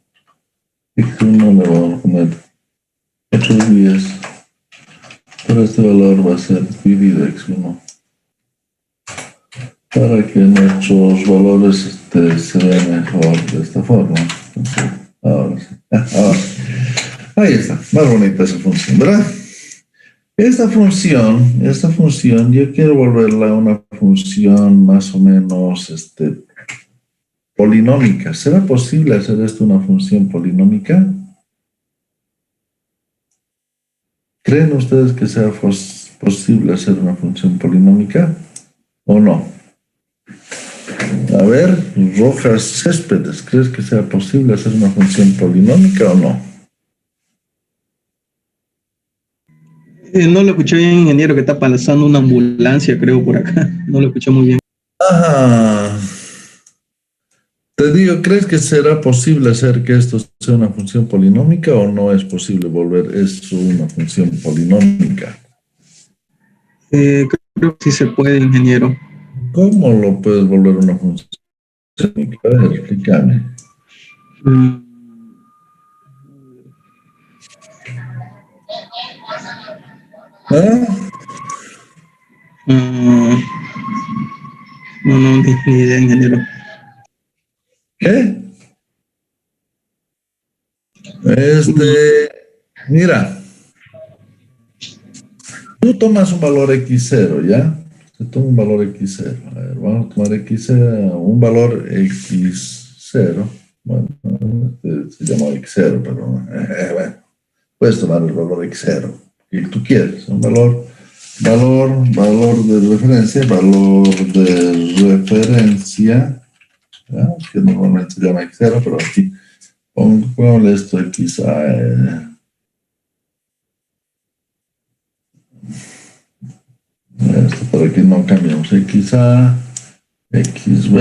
x1 le vamos a poner 810, pero este valor va a ser dividido x1, para que nuestros valores se vean mejor de esta forma. Entonces, ahora sí. Ahora. Ahí está, más bonita esa función, ¿verdad? Esta función, yo quiero volverla a una función más o menos polinómica. ¿Será posible hacer esto una función polinómica? ¿Creen ustedes que sea posible hacer una función polinómica o no? A ver, Rojas Céspedes, ¿crees que sea posible hacer una función polinómica o no? No lo escuché bien, ingeniero, que está pasando una ambulancia, creo, por acá. No lo escuché muy bien. Ajá. Te digo, ¿crees que será posible hacer que esto sea una función polinómica o no es posible volver eso una función polinómica? Creo que sí se puede, ingeniero. ¿Cómo lo puedes volver una función polinómica? A ver, explícame. ¿Ah? No tengo ni idea, ingeniero. ¿Qué? Mira, tú tomas un valor x0, ¿ya? Se toma un valor x0. A ver, vamos a tomar x0, un valor x0. Bueno, se llama x0, pero bueno, puedes tomar el valor x0 que tú quieres. Un valor de referencia, ¿ya? Que normalmente se llama x0, pero aquí pongámosle esto x a... Esto para que no cambiamos xA, xb,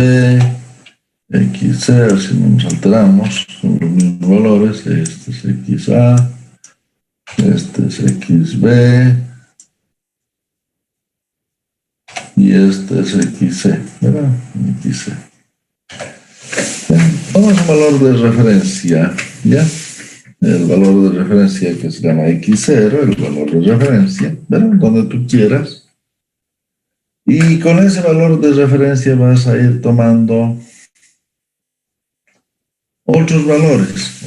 xc, si no nos alteramos, son los mismos valores. Este es xA, este es xb y este es xc, ¿verdad? xc. Vamos a un valor de referencia, ¿ya? El valor de referencia que se llama x0, el valor de referencia, ¿verdad? Donde tú quieras. Y con ese valor de referencia vas a ir tomando otros valores,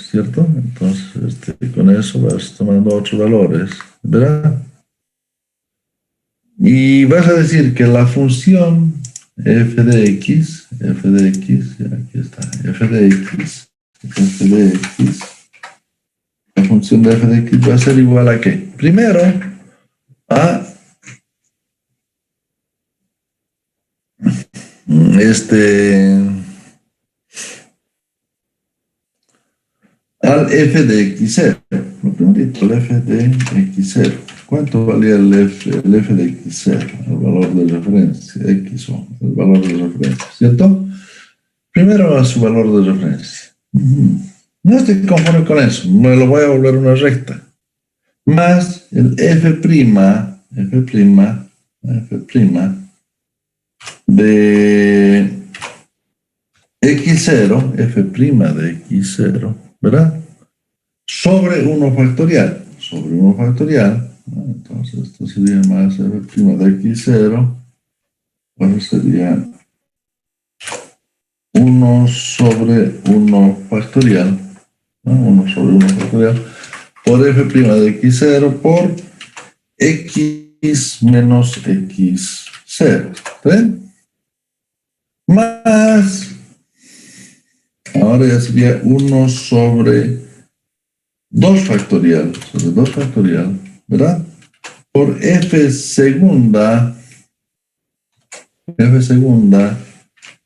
¿cierto? Entonces, con eso vas tomando otros valores, ¿verdad? Y vas a decir que la función f de x, aquí está, f de x, la función de f de x va a ser igual a ¿qué? Primero, a al f de x0, lo primerito, el f de x0. ¿Cuánto valía el f de x0? El valor de referencia, xo, el valor de referencia, ¿cierto? Primero a su valor de referencia. No estoy conforme con eso, me lo voy a volver una recta. Más el f' de x0, f' de x0, ¿verdad? Sobre 1 factorial. Entonces esto sería más f' de x0, bueno, sería 1 sobre 1 factorial, ¿no? 1 sobre 1 factorial, por f' de x0 por x menos x0, ¿ven? Más, ahora ya sería 1 sobre 2 factorial, ¿verdad? Por f segunda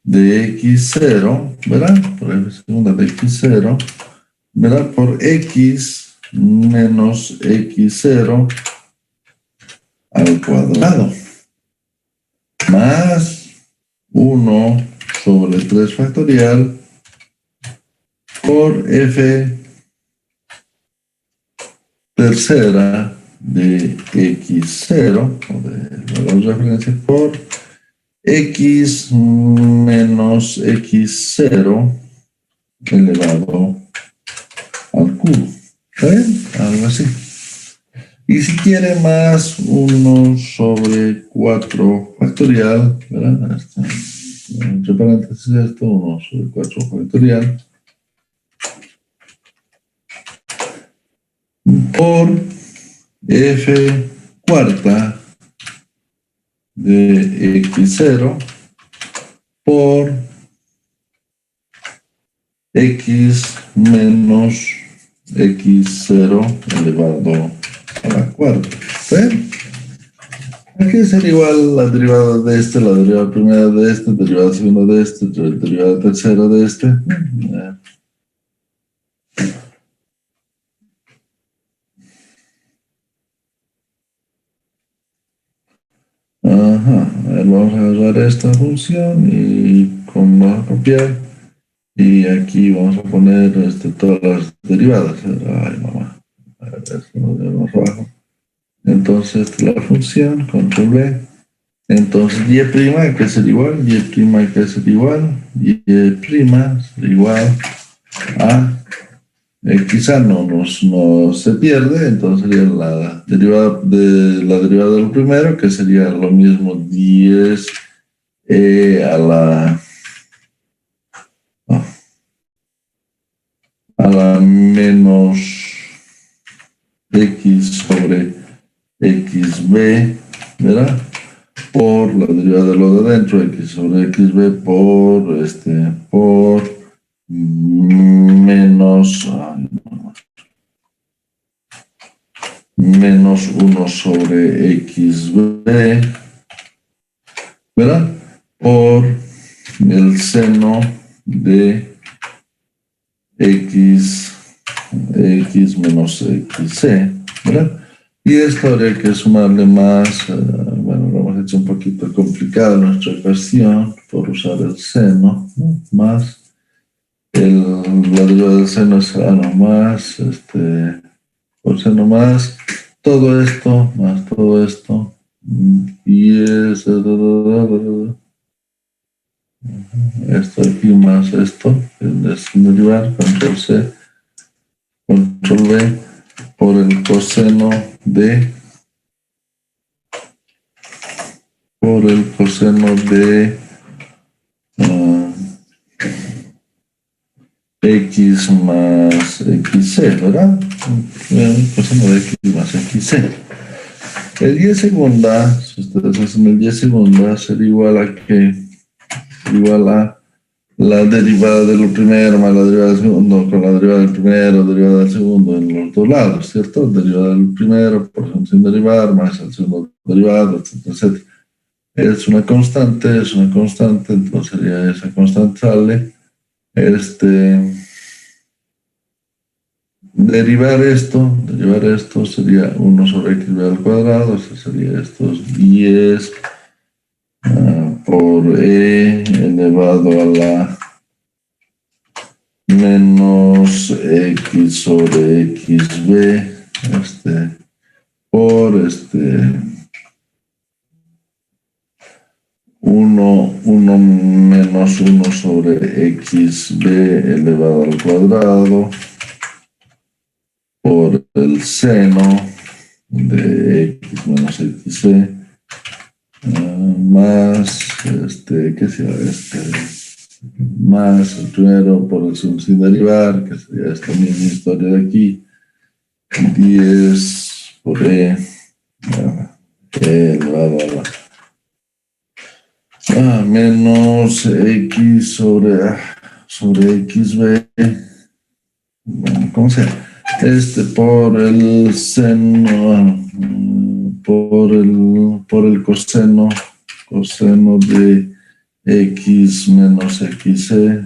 de x0, ¿verdad? Por f segunda de x0, ¿verdad? Por x menos x0 al cuadrado, más 1 sobre 3 factorial por f tercera de x0, o de valor de referencia, por x menos x0 elevado al cubo. ¿Está bien? Algo así. Y si quiere más 1 sobre 4 factorial, ¿verdad? Entre paréntesis esto, 1 sobre 4 factorial, por f cuarta de x0 por x menos x0 elevado a la cuarta. ¿Sí? Aquí sería igual la derivada de este, la derivada primera de este, derivada segunda de este, derivada tercera de este. Ajá, a ver, vamos a agarrar esta función y vamos a copiar. Y aquí vamos a poner todas las derivadas. Ay, mamá. A ver, esto lo debemos abajo. Entonces, la función, control V. Entonces, y' que es igual, y' que es igual, y' sería igual a quizá no se pierde, entonces sería la derivada del primero, que sería lo mismo 10 a la menos x sobre xb, ¿verdad? Por la derivada de lo de adentro, x sobre xb por menos 1 sobre xb, ¿verdad? Por el seno de x menos xc, ¿verdad? Y esto habría que sumarle más, bueno, lo hemos hecho un poquito complicado en nuestra ecuación por usar el seno, ¿no? Más la derivada del seno será nomás, por seno más todo esto, y es esto aquí más esto, es derivar, control C, control V, por el coseno de x más xc, ¿verdad? El coseno de x más xc. El y segunda, si ustedes hacen el y segunda, sería igual a la derivada de lo primero más la derivada del segundo, con la derivada del primero, derivada del segundo en los dos lados, ¿cierto? Derivada del primero, por sin derivar, más el segundo derivado, etcétera, etcétera. Es una constante, entonces sería esa constante sale. Derivar esto sería 1 sobre xb al cuadrado, eso sería estos 10 por e elevado a la menos x sobre xb, por 1 menos 1 sobre xb elevado al cuadrado, por el seno de x menos xc, más, ¿qué será más el primero por el segundo sin derivar, que sería esta misma historia de aquí, 10 por e elevado a la menos x sobre xb, bueno, ¿cómo se llama? Por el seno, por el coseno de x menos xc,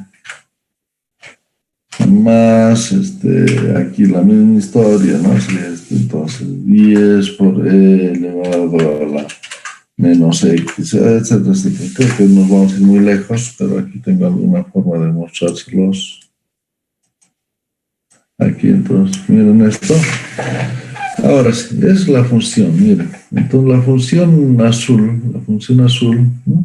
más aquí la misma historia, ¿no? Sería entonces 10 por e elevado a la menos x, etcétera, etcétera. Creo que nos vamos a ir muy lejos, pero aquí tengo alguna forma de mostrárselos. Aquí, entonces, miren esto. Ahora sí, es la función, miren. Entonces, la función azul, ¿no?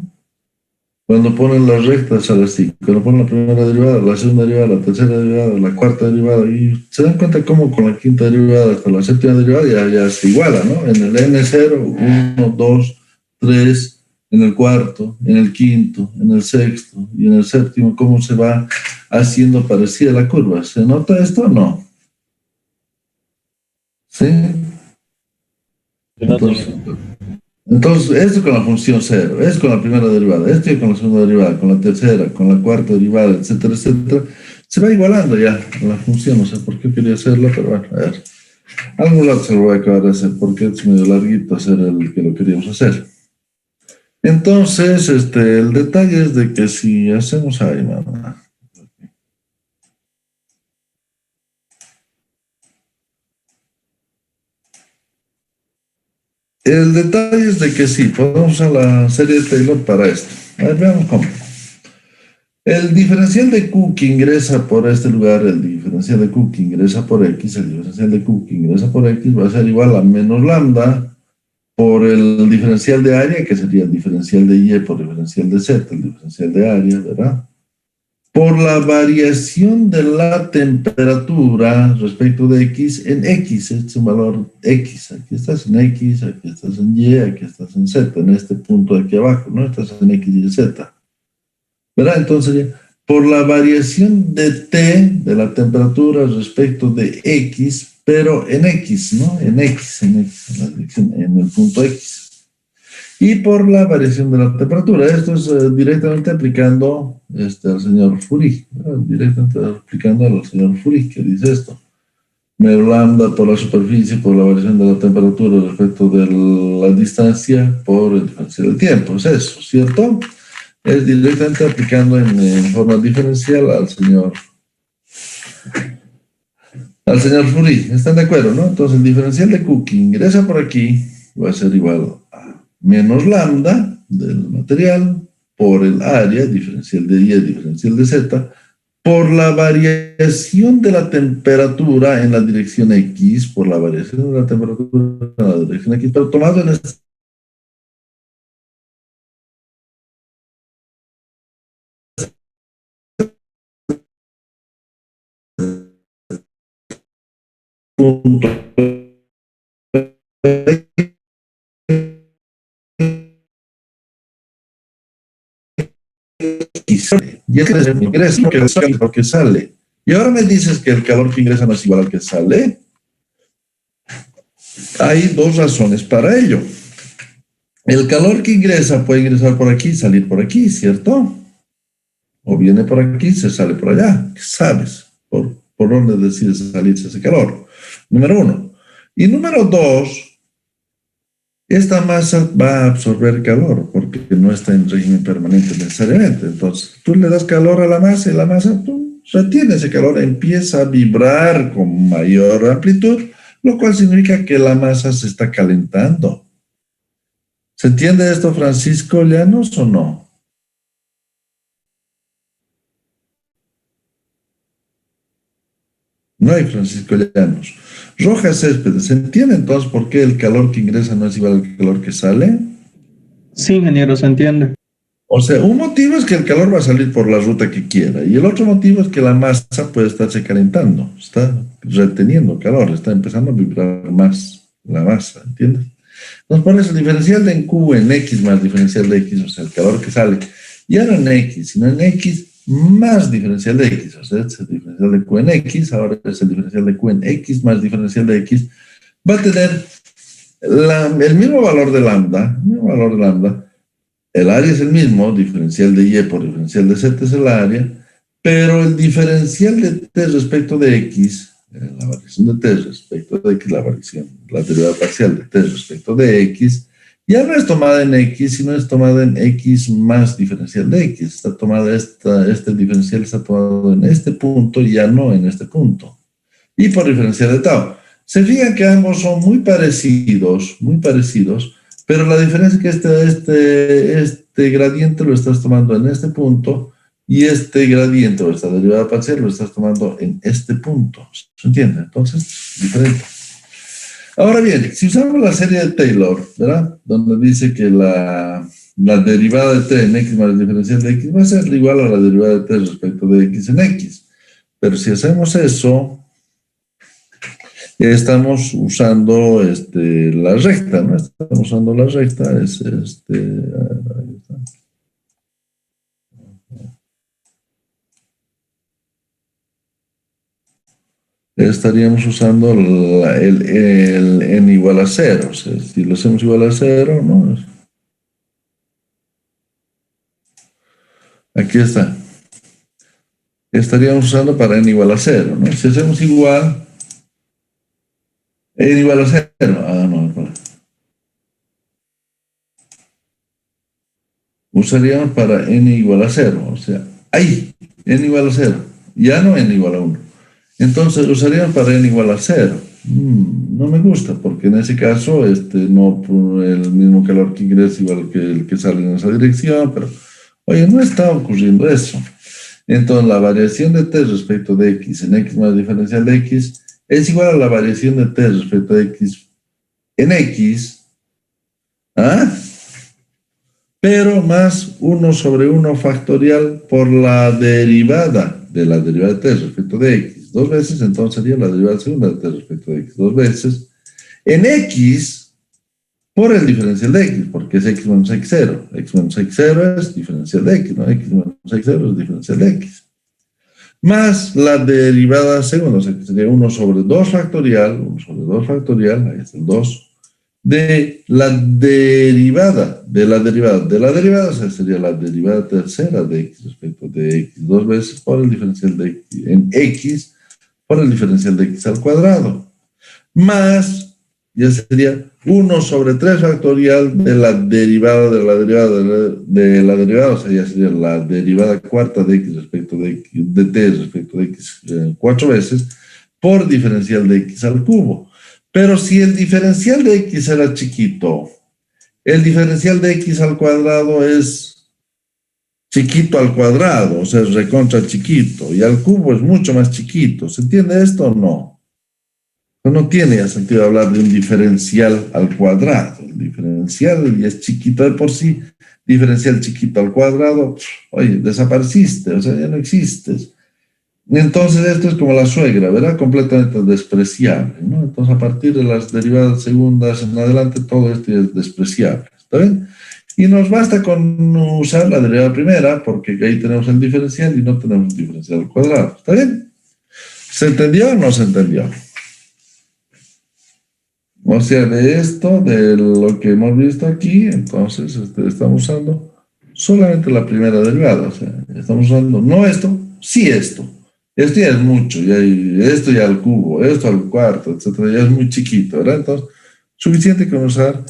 Cuando ponen las rectas sale así. Cuando ponen la primera derivada, la segunda derivada, la tercera derivada, la cuarta derivada, y se dan cuenta cómo con la quinta derivada hasta la séptima derivada ya se iguala, ¿no? En el n0, 1, 2, 3, en el cuarto, en el quinto, en el sexto y en el séptimo, cómo se va haciendo parecida la curva. ¿Se nota esto o no? ¿Sí? Entonces, esto con la función cero, esto con la primera derivada, esto con la segunda derivada, con la tercera, con la cuarta derivada, etcétera, etcétera, se va igualando ya la función. No sé por qué quería hacerlo, pero bueno, a ver. Algún lado se lo voy a acabar de hacer porque es medio larguito hacer el que lo queríamos hacer. Entonces, el detalle es de que si hacemos ahí, mamá. El detalle es de que sí, podemos usar la serie de Taylor para esto. A ver, veamos cómo. El diferencial de Q que ingresa por este lugar, el diferencial de Q que ingresa por X, el diferencial de Q que ingresa por X va a ser igual a menos lambda por el diferencial de área, que sería el diferencial de Y por el diferencial de Z, el diferencial de área, ¿verdad? Por la variación de la temperatura respecto de X en X. Este es un valor X. Aquí estás en X, aquí estás en Y, aquí estás en Z, en este punto de aquí abajo, ¿no? Estás en X y Z. ¿Verdad? Entonces, por la variación de T, de la temperatura respecto de X, pero en X, ¿no? En X, en el punto X. Y por la variación de la temperatura. Esto es directamente aplicando al señor Fourier, directamente aplicando al señor Fourier, que dice esto. Menos lambda por la superficie, por la variación de la temperatura respecto de la distancia, por el diferencial del tiempo. Es eso, ¿cierto? Es directamente aplicando en forma diferencial al señor Fourier. ¿Están de acuerdo, no? Entonces el diferencial de Q que ingresa por aquí va a ser igual a menos lambda del material por el área, diferencial de Y, diferencial de Z, por la variación de la temperatura en la dirección X, por la variación de la temperatura en la dirección X, pero tomado en este punto y es el ingreso que sale porque sale. Y ahora me dices que el calor que ingresa no es igual al que sale. Hay dos razones para ello. El calor que ingresa puede ingresar por aquí y salir por aquí, ¿cierto? O viene por aquí y se sale por allá. ¿Sabes por dónde decide salirse ese calor? Número uno. Y número dos, esta masa va a absorber calor porque no está en régimen permanente necesariamente. Entonces, tú le das calor a la masa y la masa retiene ese calor, empieza a vibrar con mayor amplitud, lo cual significa que la masa se está calentando. ¿Se entiende esto, Francisco Llanos, o no? No hay Francisco Llanos. Rojas Céspedes, ¿se entiende entonces por qué el calor que ingresa no es igual al calor que sale? Sí, ingeniero, se entiende. O sea, un motivo es que el calor va a salir por la ruta que quiera y el otro motivo es que la masa puede estarse calentando, está reteniendo calor, está empezando a vibrar más la masa, ¿entiendes? Entonces pones el diferencial de en Q en X más diferencial de X, o sea, el calor que sale, ya no en X, sino en X más diferencial de X, o sea, es el diferencial de Q en X, ahora es el diferencial de Q en X más diferencial de X, va a tener el mismo valor de lambda, el área es el mismo, diferencial de Y por diferencial de Z es el área, pero el diferencial de T respecto de X, la variación de T respecto de X, la derivada parcial de T respecto de X, ya no es tomada en X, sino es tomada en X más diferencial de X. Está tomada este diferencial está tomado en este punto y ya no en este punto. Y por diferencial de tau. Se fijan que ambos son muy parecidos, pero la diferencia es que este gradiente lo estás tomando en este punto y este gradiente o esta derivada parcial lo estás tomando en este punto. ¿Se entiende? Entonces, diferente. Ahora bien, si usamos la serie de Taylor, ¿verdad? Donde dice que la derivada de t en x más el diferencial de x va a ser igual a la derivada de t respecto de x en x. Pero si hacemos eso, estamos usando la recta, ¿no? Estamos usando la recta, ahí está. Estaríamos usando el n igual a 0. O sea, si lo hacemos igual a 0, ¿no? Aquí está. Estaríamos usando para n igual a 0, ¿no? Si hacemos igual, n igual a 0. Ah, no, espera. Usaríamos para n igual a 0. O sea, ahí, n igual a 0. Ya no n igual a 1. Entonces lo usaríamos para n igual a 0. No me gusta, porque en ese caso no el mismo calor que ingresa igual que el que sale en esa dirección, pero oye, no está ocurriendo eso. Entonces la variación de t respecto de x en x más diferencial de x es igual a la variación de t respecto de x en x, pero más 1 sobre 1 factorial por la derivada de la derivada de t respecto de x. 2 veces, entonces sería la derivada segunda de t respecto de x, 2 veces, en x por el diferencial de x, porque es x menos x0. X menos x0 es diferencial de x, ¿no? X menos x0 es diferencial de x. Más la derivada segunda, o sea que sería 1 sobre 2 factorial, ahí está el 2, de la derivada, o sea, sería la derivada tercera de x respecto de x, 2 veces por el diferencial de x, en x, por el diferencial de x al cuadrado, más, ya sería 1 sobre 3 factorial de la derivada, o sea, ya sería la derivada cuarta de x respecto de x, de t respecto de x 4 veces, por diferencial de x al cubo. Pero si el diferencial de x era chiquito, el diferencial de x al cuadrado es chiquito al cuadrado, o sea, es recontra chiquito, y al cubo es mucho más chiquito. ¿Se entiende esto o no? No tiene ya sentido hablar de un diferencial al cuadrado. El diferencial ya es chiquito de por sí, diferencial chiquito al cuadrado, oye, desapareciste, o sea, ya no existes. Entonces esto es como la suegra, ¿verdad? Completamente despreciable, ¿no? Entonces a partir de las derivadas segundas en adelante todo esto es despreciable, ¿está bien? Y nos basta con usar la derivada primera, porque ahí tenemos el diferencial y no tenemos el diferencial al cuadrado, ¿está bien? ¿Se entendió o no se entendió? O sea, de esto, de lo que hemos visto aquí, entonces estamos usando solamente la primera derivada, o sea, estamos usando no esto, sí esto. Esto ya es mucho, esto ya al cubo, esto al cuarto, etcétera, ya es muy chiquito, ¿verdad? Entonces, suficiente con usar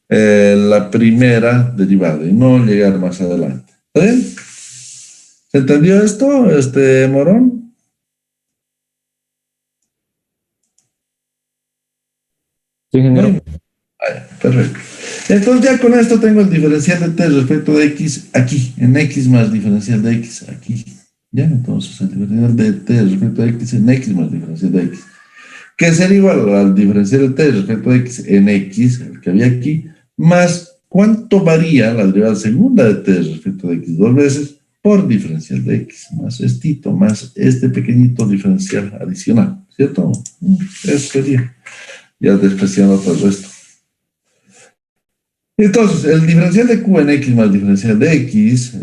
la primera derivada y no llegar más adelante. ¿Está bien? ¿Se entendió esto, Morón? Sí, ingeniero. Perfecto. Entonces ya con esto tengo el diferencial de t respecto de x aquí, en x más diferencial de x aquí. Ya, entonces el diferencial de t respecto de x en x más diferencial de x, que sería igual al diferencial de t respecto de x en x, el que había aquí, más cuánto varía la derivada segunda de t respecto de x 2 veces por diferencial de x, más estito, más este pequeñito diferencial adicional, ¿cierto? Eso sería, ya despreciando todo el resto. Entonces, el diferencial de q en x más diferencial de x,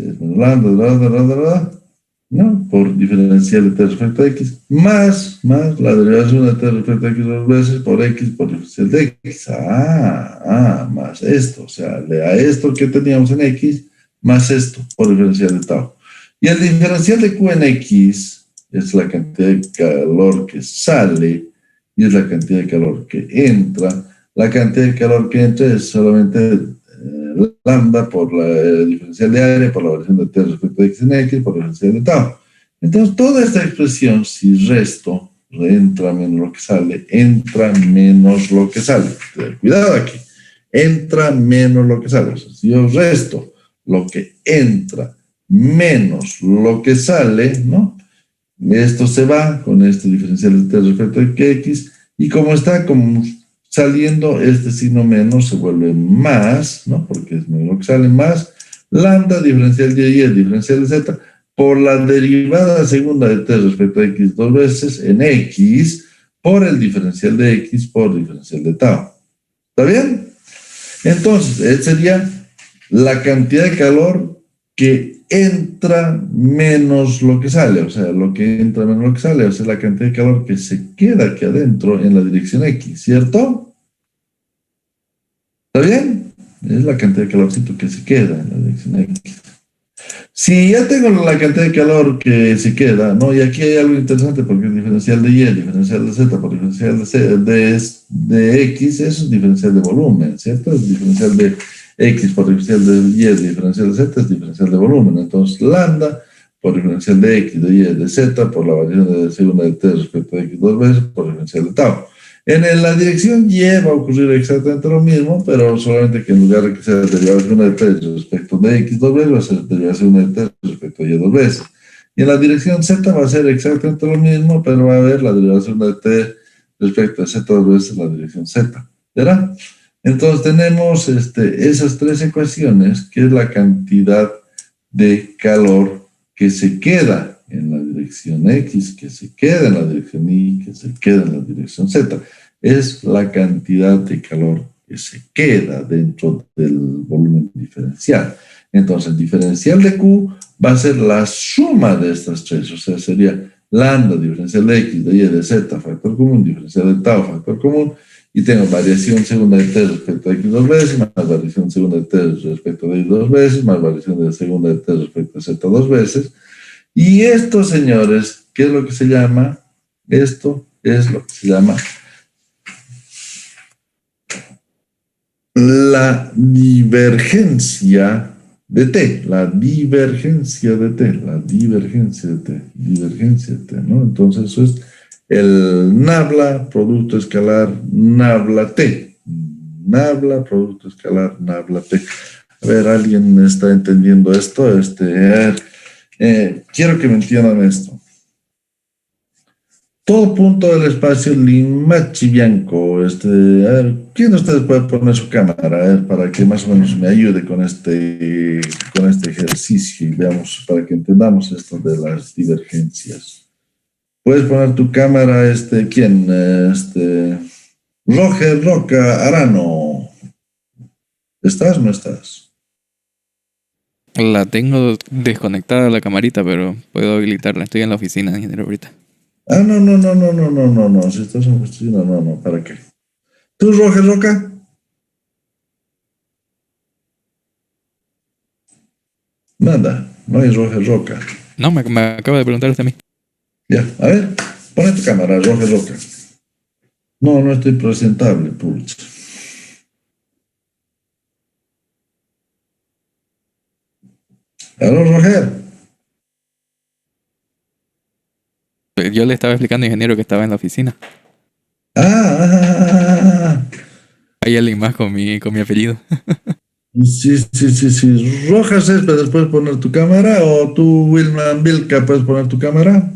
¿no? Por diferencial de t respecto a x, más la derivación de t respecto a x 2 veces por x por diferencial de x. Más esto, o sea, a esto que teníamos en x, más esto por diferencial de tau. Y el diferencial de q en x es la cantidad de calor que sale y es la cantidad de calor que entra. La cantidad de calor que entra es solamente lambda por la diferencial de área, por la variación de t respecto a x en x, por la diferencial de tau. Entonces, toda esta expresión, si resto, entra menos lo que sale, entra menos lo que sale. Cuidado aquí, entra menos lo que sale. O sea, si yo resto lo que entra menos lo que sale, ¿no? Esto se va con este diferencial de t respecto a x, y como está como saliendo, este signo menos se vuelve más, ¿no? Porque es menos lo que sale, más lambda diferencial de y diferencial de z por la derivada segunda de t respecto a x dos veces en x por el diferencial de x por diferencial de tau. ¿Está bien? Entonces, sería la cantidad de calor que entra menos lo que sale, o sea, lo que entra menos lo que sale, o sea, la cantidad de calor que se queda aquí adentro en la dirección x, ¿cierto? ¿Está bien? Es la cantidad de calorcito que se queda en la dirección x. Si ya tengo la cantidad de calor que se queda, ¿no? Y aquí hay algo interesante porque el diferencial de y, el diferencial de z por diferencial de x, eso es diferencial de volumen, ¿cierto? El diferencial de x por diferencial de y, el diferencial de z es diferencial de volumen. Entonces, lambda por diferencial de x, de y, de z, por la variación de segunda de t respecto a x dos veces, por diferencial de tau. En la dirección y va a ocurrir exactamente lo mismo, pero solamente que en lugar de que sea derivada segunda de t respecto de x dos veces, va a ser derivada segunda de t respecto a y dos veces. Y en la dirección z va a ser exactamente lo mismo, pero va a haber la derivada segunda de t respecto a z dos veces la dirección z. ¿Verdad? Entonces tenemos esas tres ecuaciones, que es la cantidad de calor que se queda en la dirección X, que se queda en la dirección Y, que se queda en la dirección Z. Es la cantidad de calor que se queda dentro del volumen diferencial. Entonces, el diferencial de Q va a ser la suma de estas tres, o sea, sería lambda, diferencial de X, de Y, de Z, factor común, diferencial de tau, factor común, y tengo variación segunda de t respecto a x dos veces, más variación segunda de t respecto a y dos veces, más variación de segunda de t respecto a z dos veces. Y esto, señores, ¿qué es lo que se llama? Esto es lo que se llama la divergencia de t, la divergencia de t, ¿no? Entonces eso es el nabla, producto escalar, nabla t. Nabla, producto escalar, nabla t. A ver, ¿alguien está entendiendo esto? Quiero que me entiendan esto. Todo punto del espacio Limachi Bianco, a ver, ¿quién de ustedes puede poner su cámara? A ver, para que más o menos me ayude con este ejercicio y veamos, para que entendamos esto de las divergencias. Puedes poner tu cámara, ¿quién? Roger Roca Arano. ¿Estás o no estás? La tengo desconectada la camarita, pero puedo habilitarla. Estoy en la oficina, ingeniero, ahorita. Ah, no. Si estás en la oficina, no, ¿para qué? ¿Tú, Roger Roca? Nada, no hay Roger Roca. No, me acaba de preguntar usted a mí. Ya, a ver, pone tu cámara, Roger Roca. No estoy presentable, pulso. ¿Aló, Roger? Yo le estaba explicando, ingeniero, que estaba en la oficina. Hay alguien más con mi apellido. Sí. Rojas Céspedes, ¿puedes poner tu cámara? ¿O tú, Wilman Vilca, puedes poner tu cámara?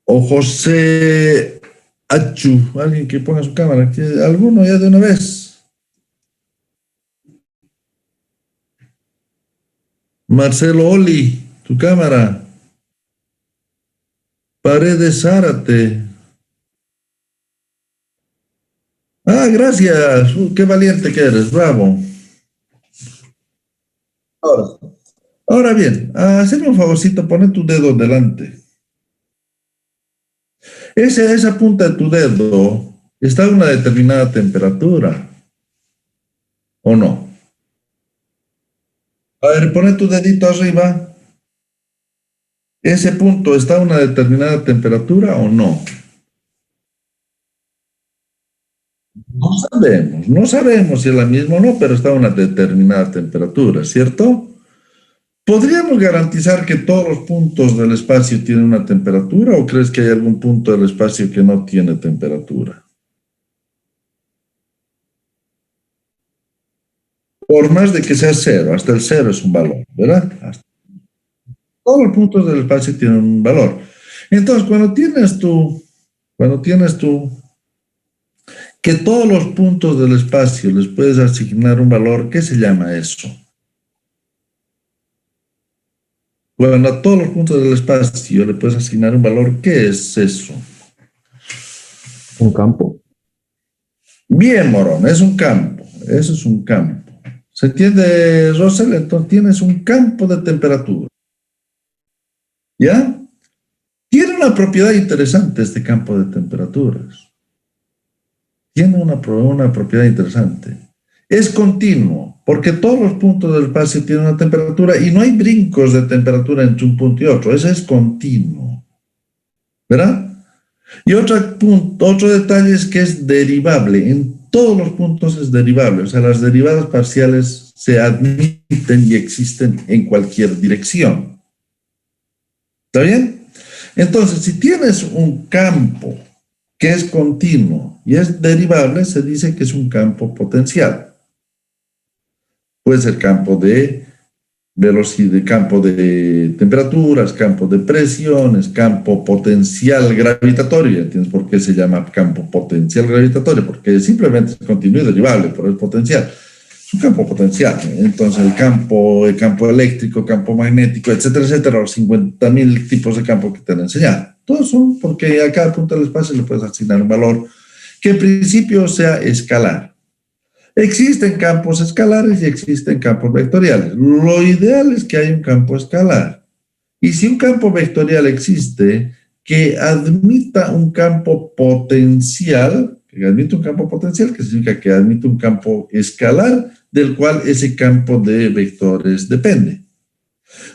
¿O José Achu, alguien que ponga su cámara? ¿Alguno ya de una vez? Marcelo Oli, tu cámara. Paredes Zárate. Gracias. Qué valiente que eres, bravo. Ahora bien, hazme un favorcito, pone tu dedo delante. Esa punta de tu dedo está a una determinada temperatura, ¿o no? A ver, pone tu dedito arriba. ¿Ese punto está a una determinada temperatura o no? No sabemos si es la misma o no, pero está a una determinada temperatura, ¿cierto? ¿Podríamos garantizar que todos los puntos del espacio tienen una temperatura o crees que hay algún punto del espacio que no tiene temperatura? Por más de que sea cero, hasta el cero es un valor, ¿verdad? Todos los puntos del espacio tienen un valor. Entonces, cuando tienes tú que todos los puntos del espacio les puedes asignar un valor, ¿qué se llama eso? Cuando a todos los puntos del espacio le puedes asignar un valor, ¿qué es eso? Un campo. Bien, Morón, es un campo. Eso es un campo. ¿Se entiende, Rosel? Entonces tienes un campo de temperatura. ¿Ya? Tiene una propiedad interesante este campo de temperaturas. Tiene una propiedad interesante. Es continuo, porque todos los puntos del espacio tienen una temperatura y no hay brincos de temperatura entre un punto y otro. Ese es continuo. ¿Verdad? Y otro detalle es que es derivable. En todos los puntos es derivable. O sea, las derivadas parciales se admiten y existen en cualquier dirección. ¿Está bien? Entonces, si tienes un campo que es continuo y es derivable, se dice que es un campo potencial. Puede ser campo de velocidad, campo de temperaturas, campo de presiones, campo potencial gravitatorio. ¿Entiendes por qué se llama campo potencial gravitatorio? Porque simplemente es continuo y derivable, pero es potencial. Es un campo potencial. Entonces el campo eléctrico, campo magnético, etcétera, etcétera, los 50.000 tipos de campo que te han enseñado. Todos son porque a cada punto del espacio le puedes asignar un valor que en principio sea escalar. Existen campos escalares y existen campos vectoriales. Lo ideal es que haya un campo escalar. Y si un campo vectorial existe, que admita un campo potencial, que significa que admite un campo escalar, del cual ese campo de vectores depende.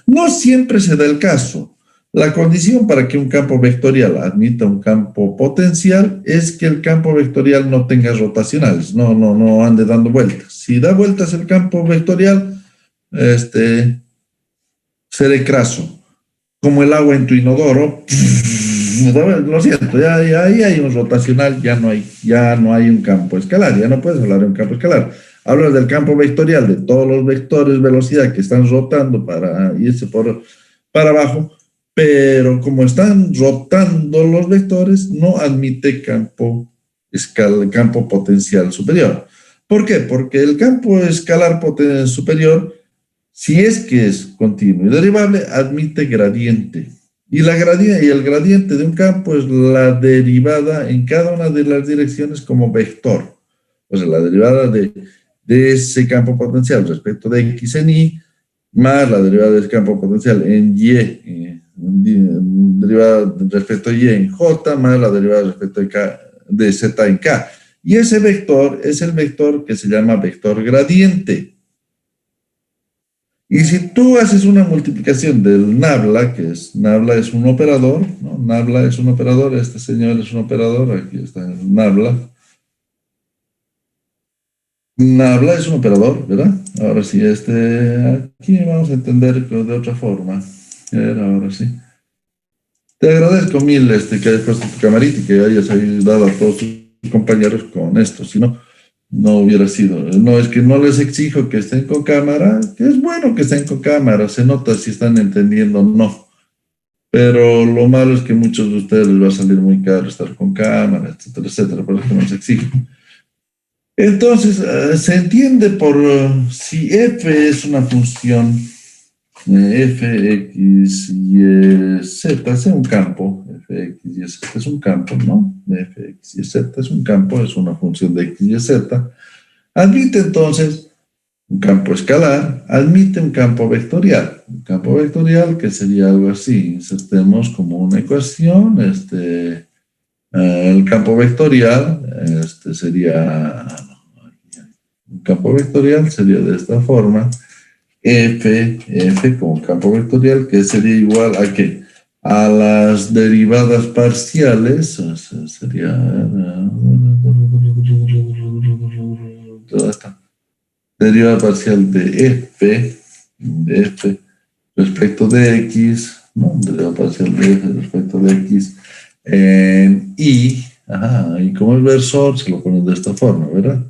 No siempre se da el caso. La condición para que un campo vectorial admita un campo potencial es que el campo vectorial no tenga rotacionales, no ande dando vueltas. Si da vueltas el campo vectorial, seré craso. Como el agua en tu inodoro, lo siento, ya ahí hay un rotacional, ya no hay un campo escalar, ya no puedes hablar de un campo escalar. Hablas del campo vectorial, de todos los vectores velocidad que están rotando para irse para abajo, pero como están rotando los vectores, no admite campo potencial superior. ¿Por qué? Porque el campo escalar superior, si es que es continuo y derivable, admite gradiente. Y el gradiente de un campo es la derivada en cada una de las direcciones como vector. O sea, la derivada de ese campo potencial respecto de x en y, más la derivada de ese campo potencial en y, derivada respecto a y en j, más la derivada respecto de z en k. Y ese vector es el vector que se llama vector gradiente. Y si tú haces una multiplicación del nabla, nabla es un operador, ¿no? Nabla es un operador, este señor es un operador, aquí está el nabla. Nabla es un operador, ¿verdad? Ahora sí, aquí vamos a entender de otra forma. Ahora sí. Te agradezco mil que hayas puesto tu camarita y que hayas ayudado a todos tus compañeros con esto, si no, no hubiera sido. No, es que no les exijo que estén con cámara, que es bueno que estén con cámara, se nota si están entendiendo o no. Pero lo malo es que a muchos de ustedes les va a salir muy caro estar con cámara, etcétera, etcétera, por eso no les exijo. Entonces, se entiende por si f es una función f, x, y, z, es un campo, f, x, y, z es un campo, ¿no? F, x, y, z es un campo, es una función de x, y, z. Admite entonces un campo escalar, admite un campo vectorial. Un campo vectorial que sería algo así, insertemos como una ecuación, el campo vectorial, sería... Un campo vectorial sería de esta forma, f como campo vectorial, que sería igual a ¿qué? A las derivadas parciales, o sea, sería toda esta derivada parcial de f respecto de x, ¿no? Derivada parcial de f respecto de x en y, y como es versor, se lo ponen de esta forma, ¿verdad?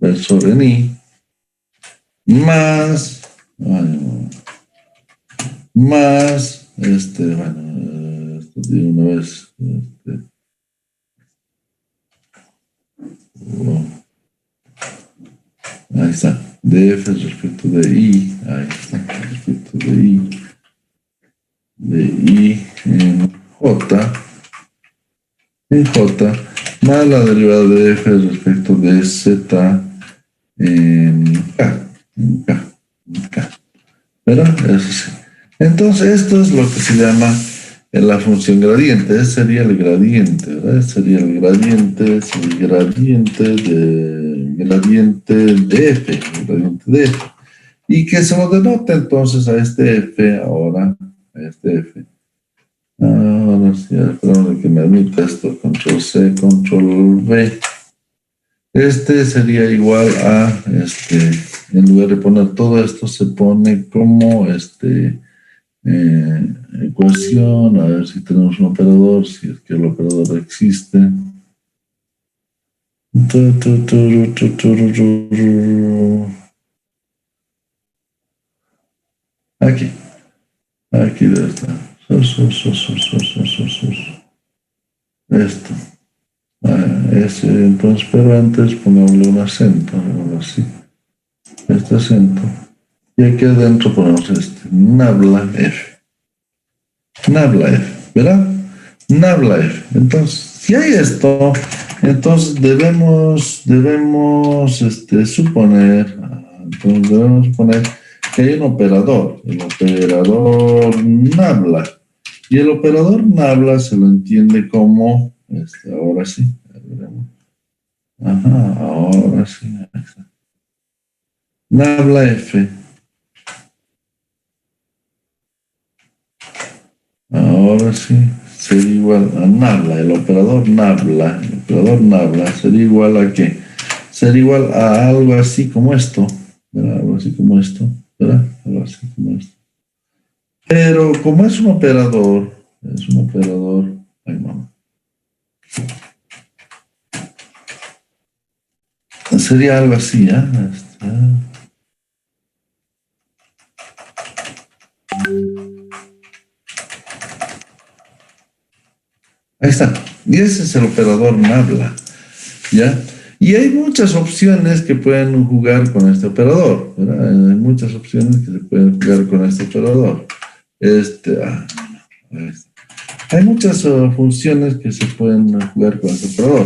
Versor en i, más, esto de una vez, ahí está, de f respecto de i, ahí está, respecto de i, de I en J más la derivada de F respecto de Z en K. ¿Verdad? Eso sí. Entonces, esto es lo que se llama la función gradiente. Ese sería el gradiente, ¿verdad? Ese sería el gradiente, es el gradiente de F, el gradiente de F. Y que se lo denota entonces a este F ahora, a este F. Ahora sí, espérame que me admita esto, control C, control V. Este sería igual a, en lugar de poner todo esto, se pone como, ecuación, a ver si tenemos un operador, si es que el operador existe. Aquí debe estar. Esto. Entonces, pero antes pongámosle un acento, algo así. Este acento. Y aquí adentro ponemos nabla F. Nabla F, ¿verdad? Nabla F. Entonces, si hay esto, entonces debemos suponer que hay un operador, el operador nabla. Y el operador nabla se lo entiende como, ahora sí, veremos. Ajá, ahora sí. Nabla F. Ahora sí, sería igual a nabla, el operador nabla sería igual a ¿qué? Sería igual a algo así como esto, ¿verdad? Algo así como esto, ¿verdad? Algo así como esto. Pero como es un operador, ay mamá. Sería algo así, ¿eh? Ahí está. Y ese es el operador nabla, ¿ya? Y hay muchas opciones que pueden jugar con este operador, ¿verdad? Hay muchas opciones que se pueden jugar con este operador. Hay muchas funciones que se pueden jugar con este operador.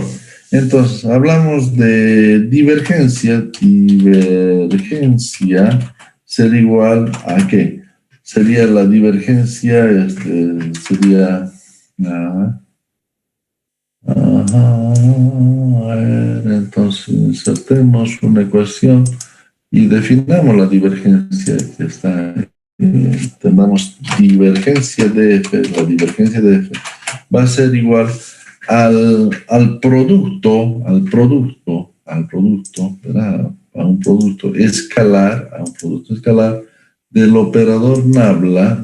Entonces, hablamos de divergencia. Divergencia sería igual a ¿qué? Sería la divergencia, sería... a ver, entonces insertemos una ecuación y definamos la divergencia que está ahí. Tenemos divergencia de F, la divergencia de F va a ser igual al producto, ¿verdad? A un producto escalar, del operador nabla,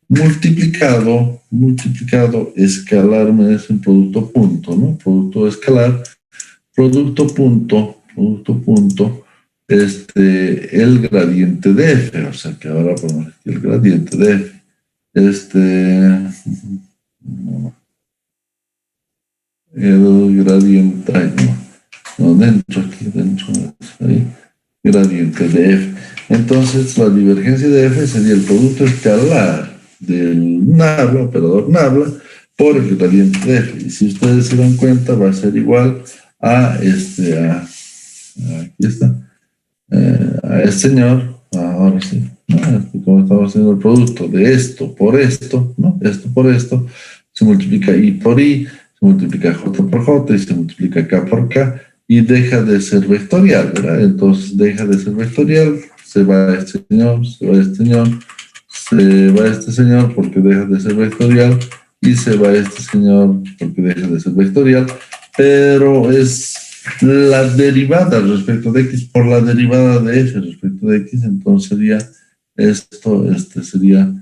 multiplicado, escalar es un producto punto, ¿no? Producto escalar, producto punto, el gradiente de F, o sea que ahora ponemos aquí el gradiente de F. El gradiente, dentro, ahí, gradiente de F. Entonces la divergencia de F sería el producto escalar del nabla, operador nabla, por el gradiente de F. Y si ustedes se dan cuenta, va a ser igual a aquí está, a este señor, ahora sí, ¿no? Como estamos haciendo el producto de esto por esto, ¿no? Esto por esto, se multiplica I por I, se multiplica J por J y se multiplica K por K y deja de ser vectorial, ¿verdad? Entonces deja de ser vectorial, se va este señor, se va este señor porque deja de ser vectorial y se va este señor porque deja de ser vectorial, pero es la derivada respecto de X por la derivada de F respecto de X, entonces sería esto, sería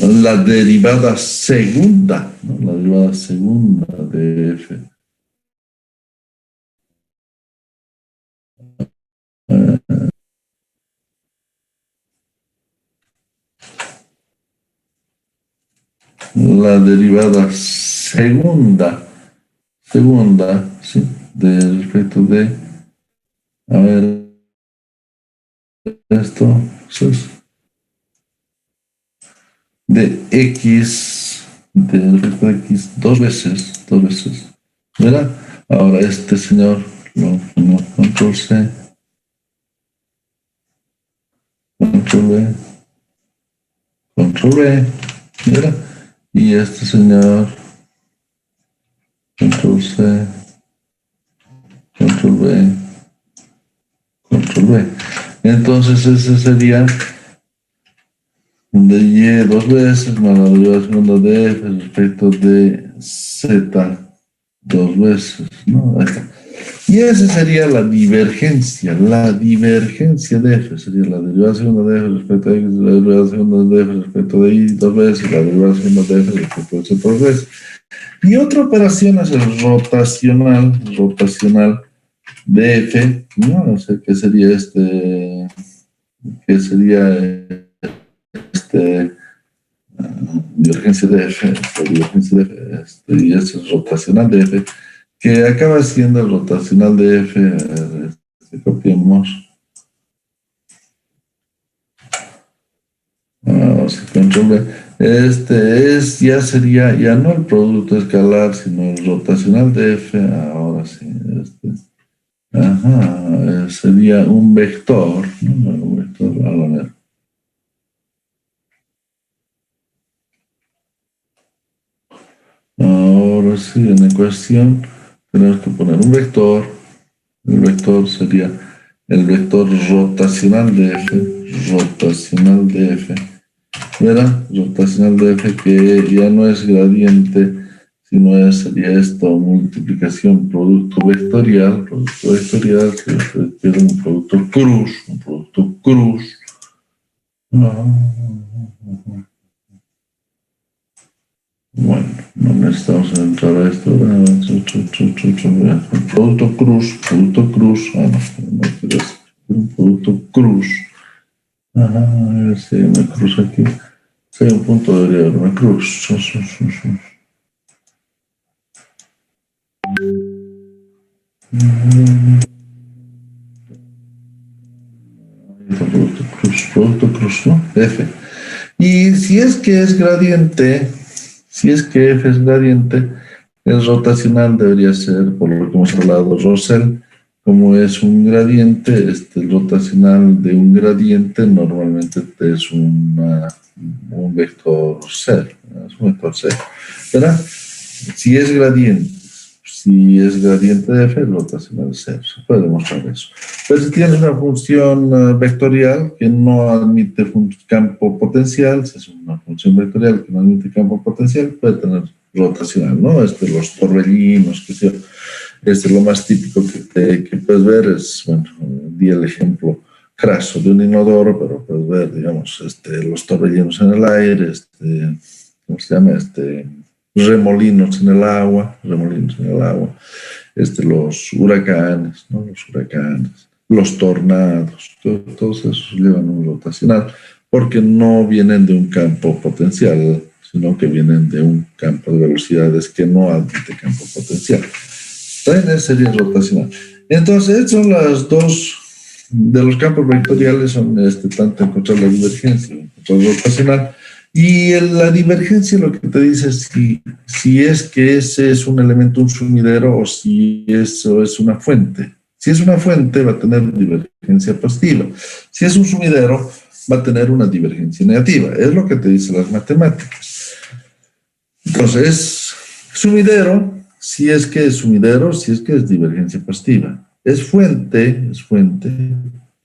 la derivada segunda, ¿no? La derivada segunda de F. La derivada segunda, sí, de respecto de, a ver, esto es de X, de recta de X dos veces, ¿verdad? Ahora este señor lo ponemos control C, control V, ¿verdad? Y este señor control C, control V. Entonces ese sería de Y dos veces más la derivada segunda de F respecto de Z dos veces, ¿no? Ahí está. Y esa sería la divergencia de F sería la derivada segunda de F respecto de X, la derivada segunda de F respecto de Y dos veces, la derivada segunda de F respecto de Z dos veces. Y otra operación es el rotacional de F, ¿no? O sea, que sería divergencia de F, y ese es rotacional de F, que acaba siendo el rotacional de F, copiemos, control V, ya sería, ya no el producto escalar, sino el rotacional de F, ahora sí, sería un vector, ¿no? Un vector, a ver. Ahora sí, en la ecuación tenemos que poner un vector. El vector sería el vector rotacional de F, ¿verdad? Rotacional de F que ya no es gradiente, sino sería esto, multiplicación, producto vectorial, que ustedes pierden un producto cruz. Bueno, no necesitamos entrar a esto. Producto cruz. Un producto cruz. A ver si hay una cruz aquí. Si hay un punto, debería haber una cruz. Producto cruz, ¿no? F. Y si es que es gradiente, F es gradiente, el rotacional debería ser, por lo que hemos hablado, Rosel, como es un gradiente, el rotacional de un gradiente normalmente es un vector C, ¿verdad? Si es gradiente de F, el rotacional es cero, se puede demostrar eso. Pero si tienes una función vectorial que no admite campo potencial, si es una función vectorial que no admite campo potencial, puede tener rotacional, ¿no? Los torbellinos, que sea. Lo más típico que puedes ver es, bueno, di el ejemplo craso de un inodoro, pero puedes ver, digamos, los torbellinos en el aire, ¿cómo se llama? Remolinos en el agua, los huracanes, ¿no? Los tornados, todos esos llevan un rotacional, porque no vienen de un campo potencial, sino que vienen de un campo de velocidades que no admite campo potencial. Entonces sería rotacional. Entonces, estas son las dos de los campos vectoriales, son tanto encontrar la divergencia, encontrar el rotacional. Y la divergencia lo que te dice es si es que ese es un elemento, un sumidero, o si eso es una fuente. Si es una fuente, va a tener divergencia positiva. Si es un sumidero, va a tener una divergencia negativa. Es lo que te dicen las matemáticas. Entonces, sumidero, si es que es divergencia positiva. Es fuente,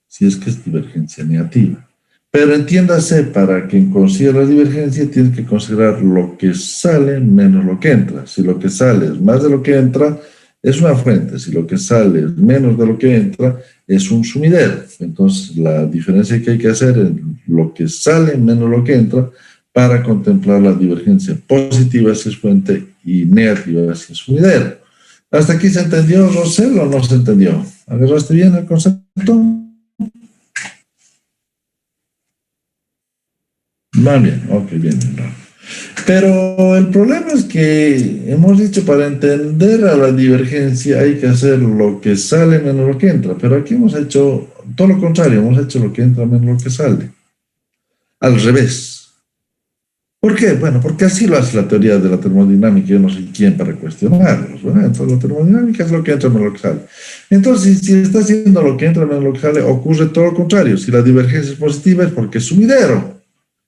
si es que es divergencia negativa. Pero entiéndase, para que consiga la divergencia, tienes que considerar lo que sale menos lo que entra. Si lo que sale es más de lo que entra, es una fuente. Si lo que sale es menos de lo que entra, es un sumidero. Entonces, la diferencia que hay que hacer es lo que sale menos lo que entra para contemplar la divergencia positiva si es fuente y negativa si es sumidero. ¿Hasta aquí se entendió, Rosel, o no se entendió? ¿Agarraste bien el concepto? Va bien, ok, bien. Pero el problema es que hemos dicho, para entender a la divergencia hay que hacer lo que sale menos lo que entra, pero aquí hemos hecho todo lo contrario, hemos hecho lo que entra menos lo que sale. Al revés. ¿Por qué? Bueno, porque así lo hace la teoría de la termodinámica, yo no soy quien para cuestionarlos, ¿verdad? Entonces la termodinámica es lo que entra menos lo que sale. Entonces, si está haciendo lo que entra menos lo que sale, ocurre todo lo contrario. Si la divergencia es positiva es porque es sumidero.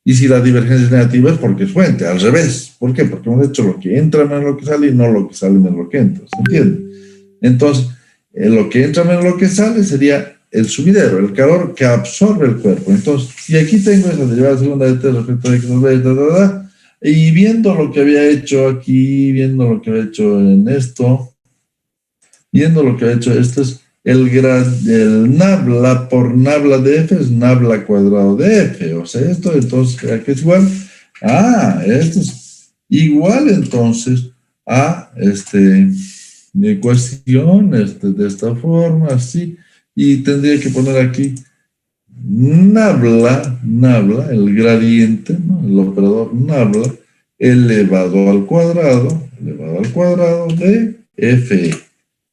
Y si la divergencia es negativa es porque es fuente, al revés. ¿Por qué? Porque hemos hecho lo que entra menos lo que sale y no lo que sale menos lo que entra, ¿se entiende? Entonces, lo que entra menos lo que sale sería el sumidero, el calor que absorbe el cuerpo. Entonces, si aquí tengo esa derivada segunda de T respecto a X, y viendo lo que había hecho aquí, viendo lo que había hecho en esto, viendo lo que había hecho, esto es el nabla por nabla de F es nabla cuadrado de F, o sea, esto entonces, ¿qué es igual? Esto es igual entonces a de ecuación de esta forma, así, y tendría que poner aquí nabla, el gradiente, ¿no? El operador nabla, elevado al cuadrado de F.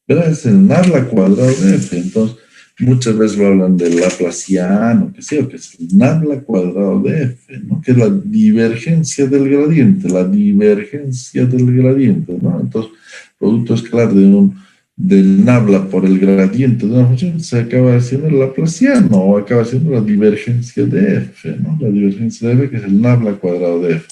¿Verdad? Es el nabla cuadrado de F. Entonces, muchas veces lo hablan del laplaciano, que es el nabla cuadrado de F, ¿no? Que es la divergencia del gradiente, ¿no? Entonces, producto escalar del nabla por el gradiente de una función se acaba haciendo el laplaciano, o acaba haciendo la divergencia de F, ¿no? La divergencia de F, que es el nabla cuadrado de F.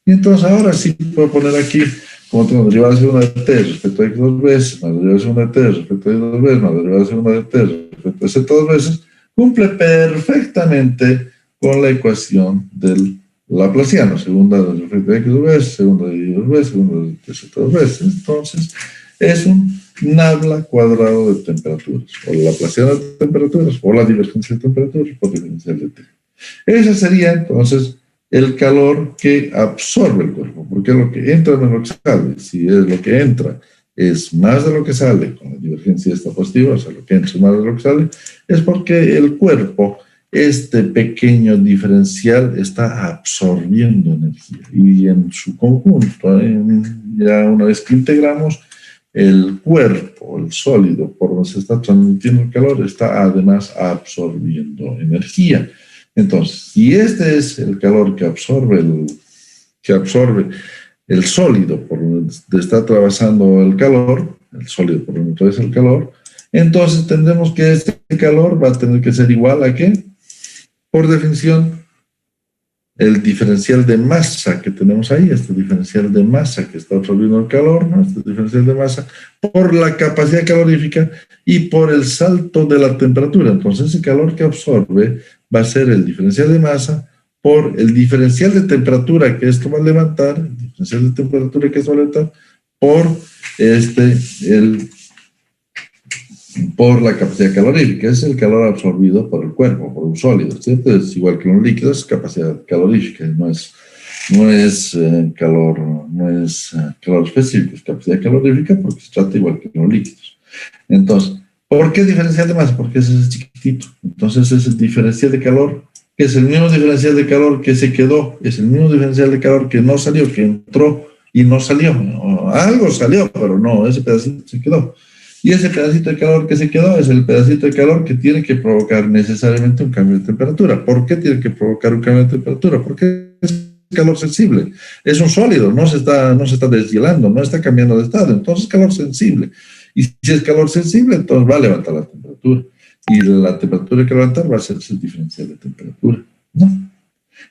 Y entonces, ahora sí puedo poner aquí, como tengo derivada segunda de T respecto a X dos veces, más derivada segunda de T respecto a Y dos veces, más derivada segunda de T respecto a Z dos veces, cumple perfectamente con la ecuación del laplaciano, segunda respecto a X dos veces, segunda de Y dos veces, segunda de Z dos veces. Entonces, es un nabla cuadrado de temperaturas, o la laplaciano de temperaturas, o la divergencia de temperaturas por diferencial de T. Ese sería, entonces, el calor que absorbe el cuerpo, porque lo que entra menos lo que sale. Si es lo que entra es más de lo que sale, con la divergencia esta positiva, o sea, lo que entra es más de lo que sale, es porque el cuerpo, este pequeño diferencial, está absorbiendo energía. Y en su conjunto, ya una vez que integramos, el cuerpo, el sólido, por donde se está transmitiendo el calor, está además absorbiendo energía. Entonces, si este es el calor que absorbe el sólido por donde está atravesando el calor, el sólido por donde atraviesa el calor, entonces tendremos que este calor va a tener que ser igual a ¿qué? Por definición, el diferencial de masa que tenemos ahí, este diferencial de masa que está absorbiendo el calor, ¿no? Este diferencial de masa, por la capacidad calorífica y por el salto de la temperatura. Entonces, ese calor que absorbe va a ser el diferencial de masa por el diferencial de temperatura que esto va a levantar, el diferencial de temperatura que esto va a levantar, por la capacidad calorífica. Es el calor absorbido por el cuerpo, por un sólido, ¿cierto? Es igual que los líquidos, es capacidad calorífica, no es calor específico, es capacidad calorífica porque se trata igual que los líquidos. Entonces, ¿por qué diferencial de masa? Porque ese es chiquitito. Entonces, es el diferencial de calor, que es el mismo diferencial de calor que se quedó, es el mismo diferencial de calor que no salió, que entró y no salió. Algo salió, pero no, ese pedacito se quedó. Y ese pedacito de calor que se quedó es el pedacito de calor que tiene que provocar necesariamente un cambio de temperatura. ¿Por qué tiene que provocar un cambio de temperatura? Porque es calor sensible. Es un sólido, no se está deshielando, no está cambiando de estado. Entonces es calor sensible. Y si es calor sensible, entonces va a levantar la temperatura. Y la temperatura que va a levantar va a ser el diferencial de temperatura, ¿no?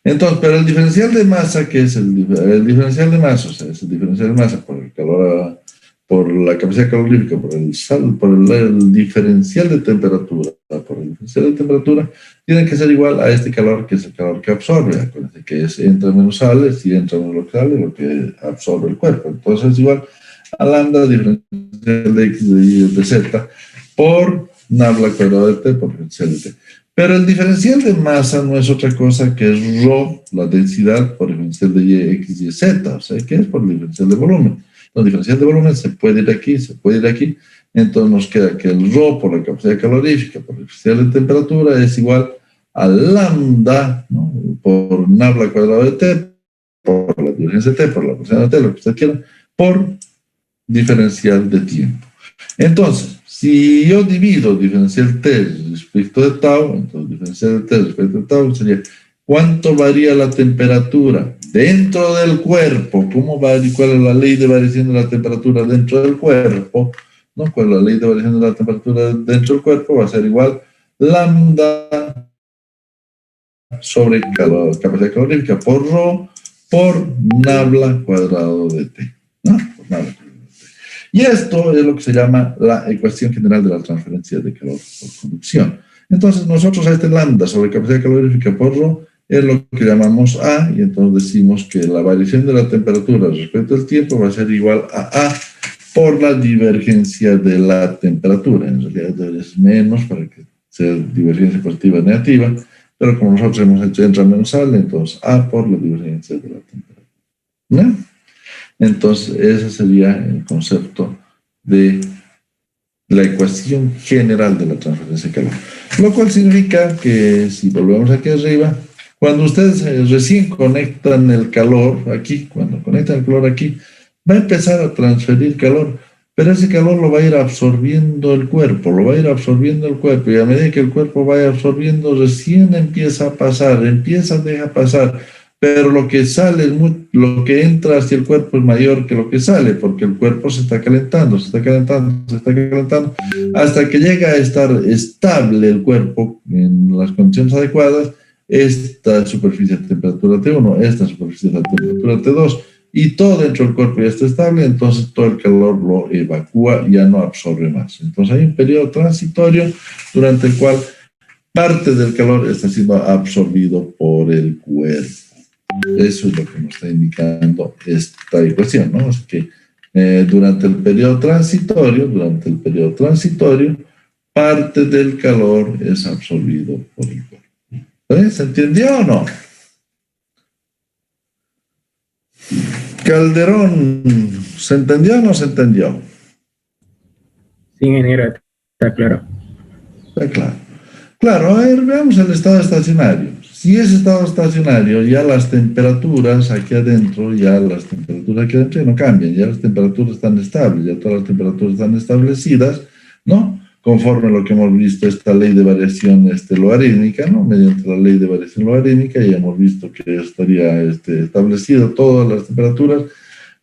Entonces, pero el diferencial de masa, que es el diferencial de masa, o sea, es el diferencial de masa por el calor, por la capacidad calorífica, por el diferencial de temperatura, tiene que ser igual a este calor, que es el calor que absorbe. Acuérdense que entra menos sale, si entra menos lo que sale, lo que absorbe el cuerpo. Entonces es igual a lambda diferencial de X de Y de Z por nabla cuadrado de T por diferencial de T. Pero el diferencial de masa no es otra cosa que es ρ, la densidad, por diferencial de Y, X, Y, Z, o sea, que es por el diferencial de volumen. El diferencial de volumen se puede ir aquí, entonces nos queda que el ρ por la capacidad calorífica, por el diferencial de temperatura, es igual a lambda, ¿no? Por nabla cuadrado de T, por la divergencia de T, por la porción de T, lo que usted quiera, por diferencial de tiempo. Entonces, Si yo divido diferencial T respecto de tau, entonces diferencial de T respecto de tau sería ¿cuánto varía la temperatura dentro del cuerpo? ¿Cuál es la ley de variación de la temperatura dentro del cuerpo? ¿No? ¿Cuál es la ley de variación de la temperatura dentro del cuerpo? Va a ser igual lambda sobre capacidad calorífica por rho por nabla cuadrado de T. ¿No? Por nabla cuadrado de T. Y esto es lo que se llama la ecuación general de la transferencia de calor por conducción. Entonces nosotros a este lambda sobre capacidad calorífica por rho es lo que llamamos A, y entonces decimos que la variación de la temperatura respecto al tiempo va a ser igual a A por la divergencia de la temperatura. En realidad es menos para que sea divergencia positiva o negativa, pero como nosotros hemos hecho entra menos sale, entonces A por la divergencia de la temperatura. ¿No? Entonces ese sería el concepto de la ecuación general de la transferencia de calor. Lo cual significa que, si volvemos aquí arriba, cuando ustedes recién conectan el calor aquí, cuando conectan el calor aquí, va a empezar a transferir calor, pero ese calor lo va a ir absorbiendo el cuerpo, y a medida que el cuerpo vaya absorbiendo, recién empieza a pasar, deja pasar, pero lo que sale, lo que entra hacia el cuerpo es mayor que lo que sale, porque el cuerpo se está calentando, hasta que llega a estar estable el cuerpo en las condiciones adecuadas, esta superficie de temperatura T1, esta superficie de temperatura T2, y todo dentro del cuerpo ya está estable, entonces todo el calor lo evacúa, ya no absorbe más. Entonces hay un periodo transitorio durante el cual parte del calor está siendo absorbido por el cuerpo. Eso es lo que nos está indicando esta ecuación, ¿no? Así que durante el periodo transitorio, parte del calor es absorbido por el cuerpo. ¿Se entendió o no? Calderón, ¿se entendió o no se entendió? Sí, ingeniero, está claro. Está claro. Claro, a ver, veamos el estado estacionario. Si es estado estacionario, ya las temperaturas aquí adentro ya no cambian, ya las temperaturas están estables, ya todas las temperaturas están establecidas, ¿no? Conforme a lo que hemos visto, esta ley de variación logarítmica, ¿no? Mediante la ley de variación logarítmica ya hemos visto que estaría establecido todas las temperaturas.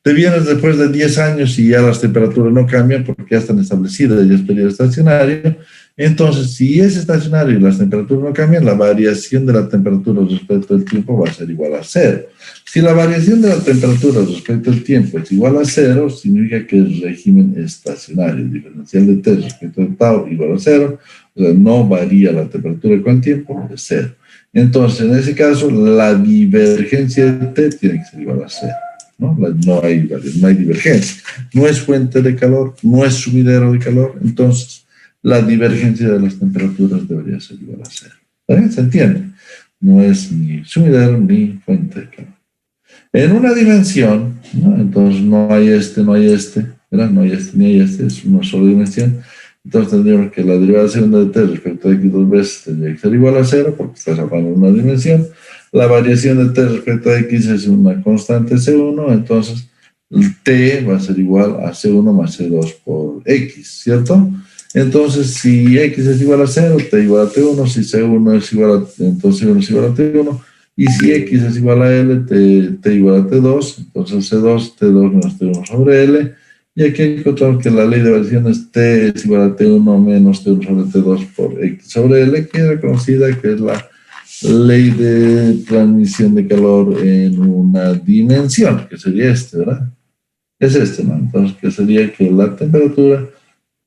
Te vienes después de 10 años y ya las temperaturas no cambian porque ya están establecidas, ya es periodo estacionario. Entonces, si es estacionario y las temperaturas no cambian, la variación de la temperatura respecto al tiempo va a ser igual a 0. Si la variación de la temperatura respecto al tiempo es igual a 0, significa que el régimen estacionario, el diferencial de T respecto al tau igual a 0, o sea, no varía la temperatura con el tiempo, es 0. Entonces, en ese caso, la divergencia de T tiene que ser igual a 0. No hay divergencia. No es fuente de calor, no es sumidero de calor, entonces la divergencia de las temperaturas debería ser igual a 0. ¿Está? ¿Se entiende? No es ni sumidero ni fuente de calor. En una dimensión, ¿no? Entonces no hay ¿verdad? No hay ni hay es una sola dimensión. Entonces tendríamos que la derivación de T respecto a X dos veces tendría que ser igual a 0 porque estás hablando de una dimensión. La variación de T respecto a X es una constante C1, entonces el T va a ser igual a C1 más C2 por X, ¿cierto? Entonces, si X es igual a 0, T igual a T1, si C1 es igual a, entonces C1 es igual a T1, y si X es igual a L, T igual a T2, entonces C2, T2 menos T1 sobre L, y aquí encontramos que la ley de variación es T es igual a T1 menos T1 sobre T2 por X sobre L, que es conocida que es la ley de transmisión de calor en una dimensión, que sería ¿verdad? Es ¿no? Entonces, que sería que la temperatura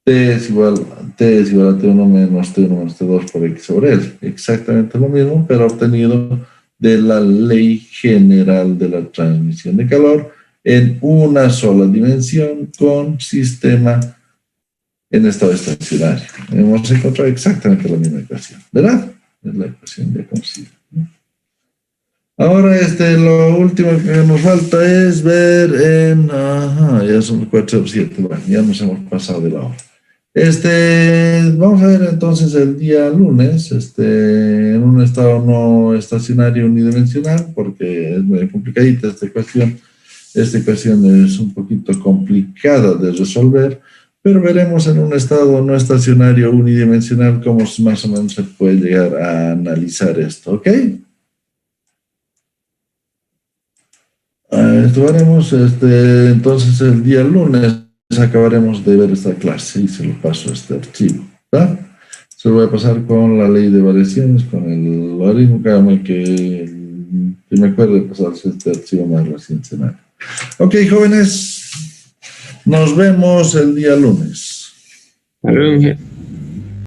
T es igual a T1 menos T2 por X sobre L. Exactamente lo mismo, pero obtenido de la ley general de la transmisión de calor en una sola dimensión con sistema en estado estacionario. Hemos encontrado exactamente la misma ecuación, ¿verdad? Es la ecuación ya conocida. Ahora, lo último que nos falta es ver ya son 4:07, bueno, ya nos hemos pasado de la hora. Vamos a ver entonces el día lunes, en un estado no estacionario unidimensional, porque es muy complicadita esta ecuación. Esta ecuación es un poquito complicada de resolver, pero veremos en un estado no estacionario unidimensional cómo más o menos se puede llegar a analizar esto, ¿ok? Esto haremos, entonces el día lunes acabaremos de ver esta clase y se lo paso a este archivo, ¿está? Se lo voy a pasar con la ley de variaciones, con el logaritmo, que me acuerdo de pasarse este archivo más reciente. Ok, jóvenes, nos vemos el día lunes. Hasta luego,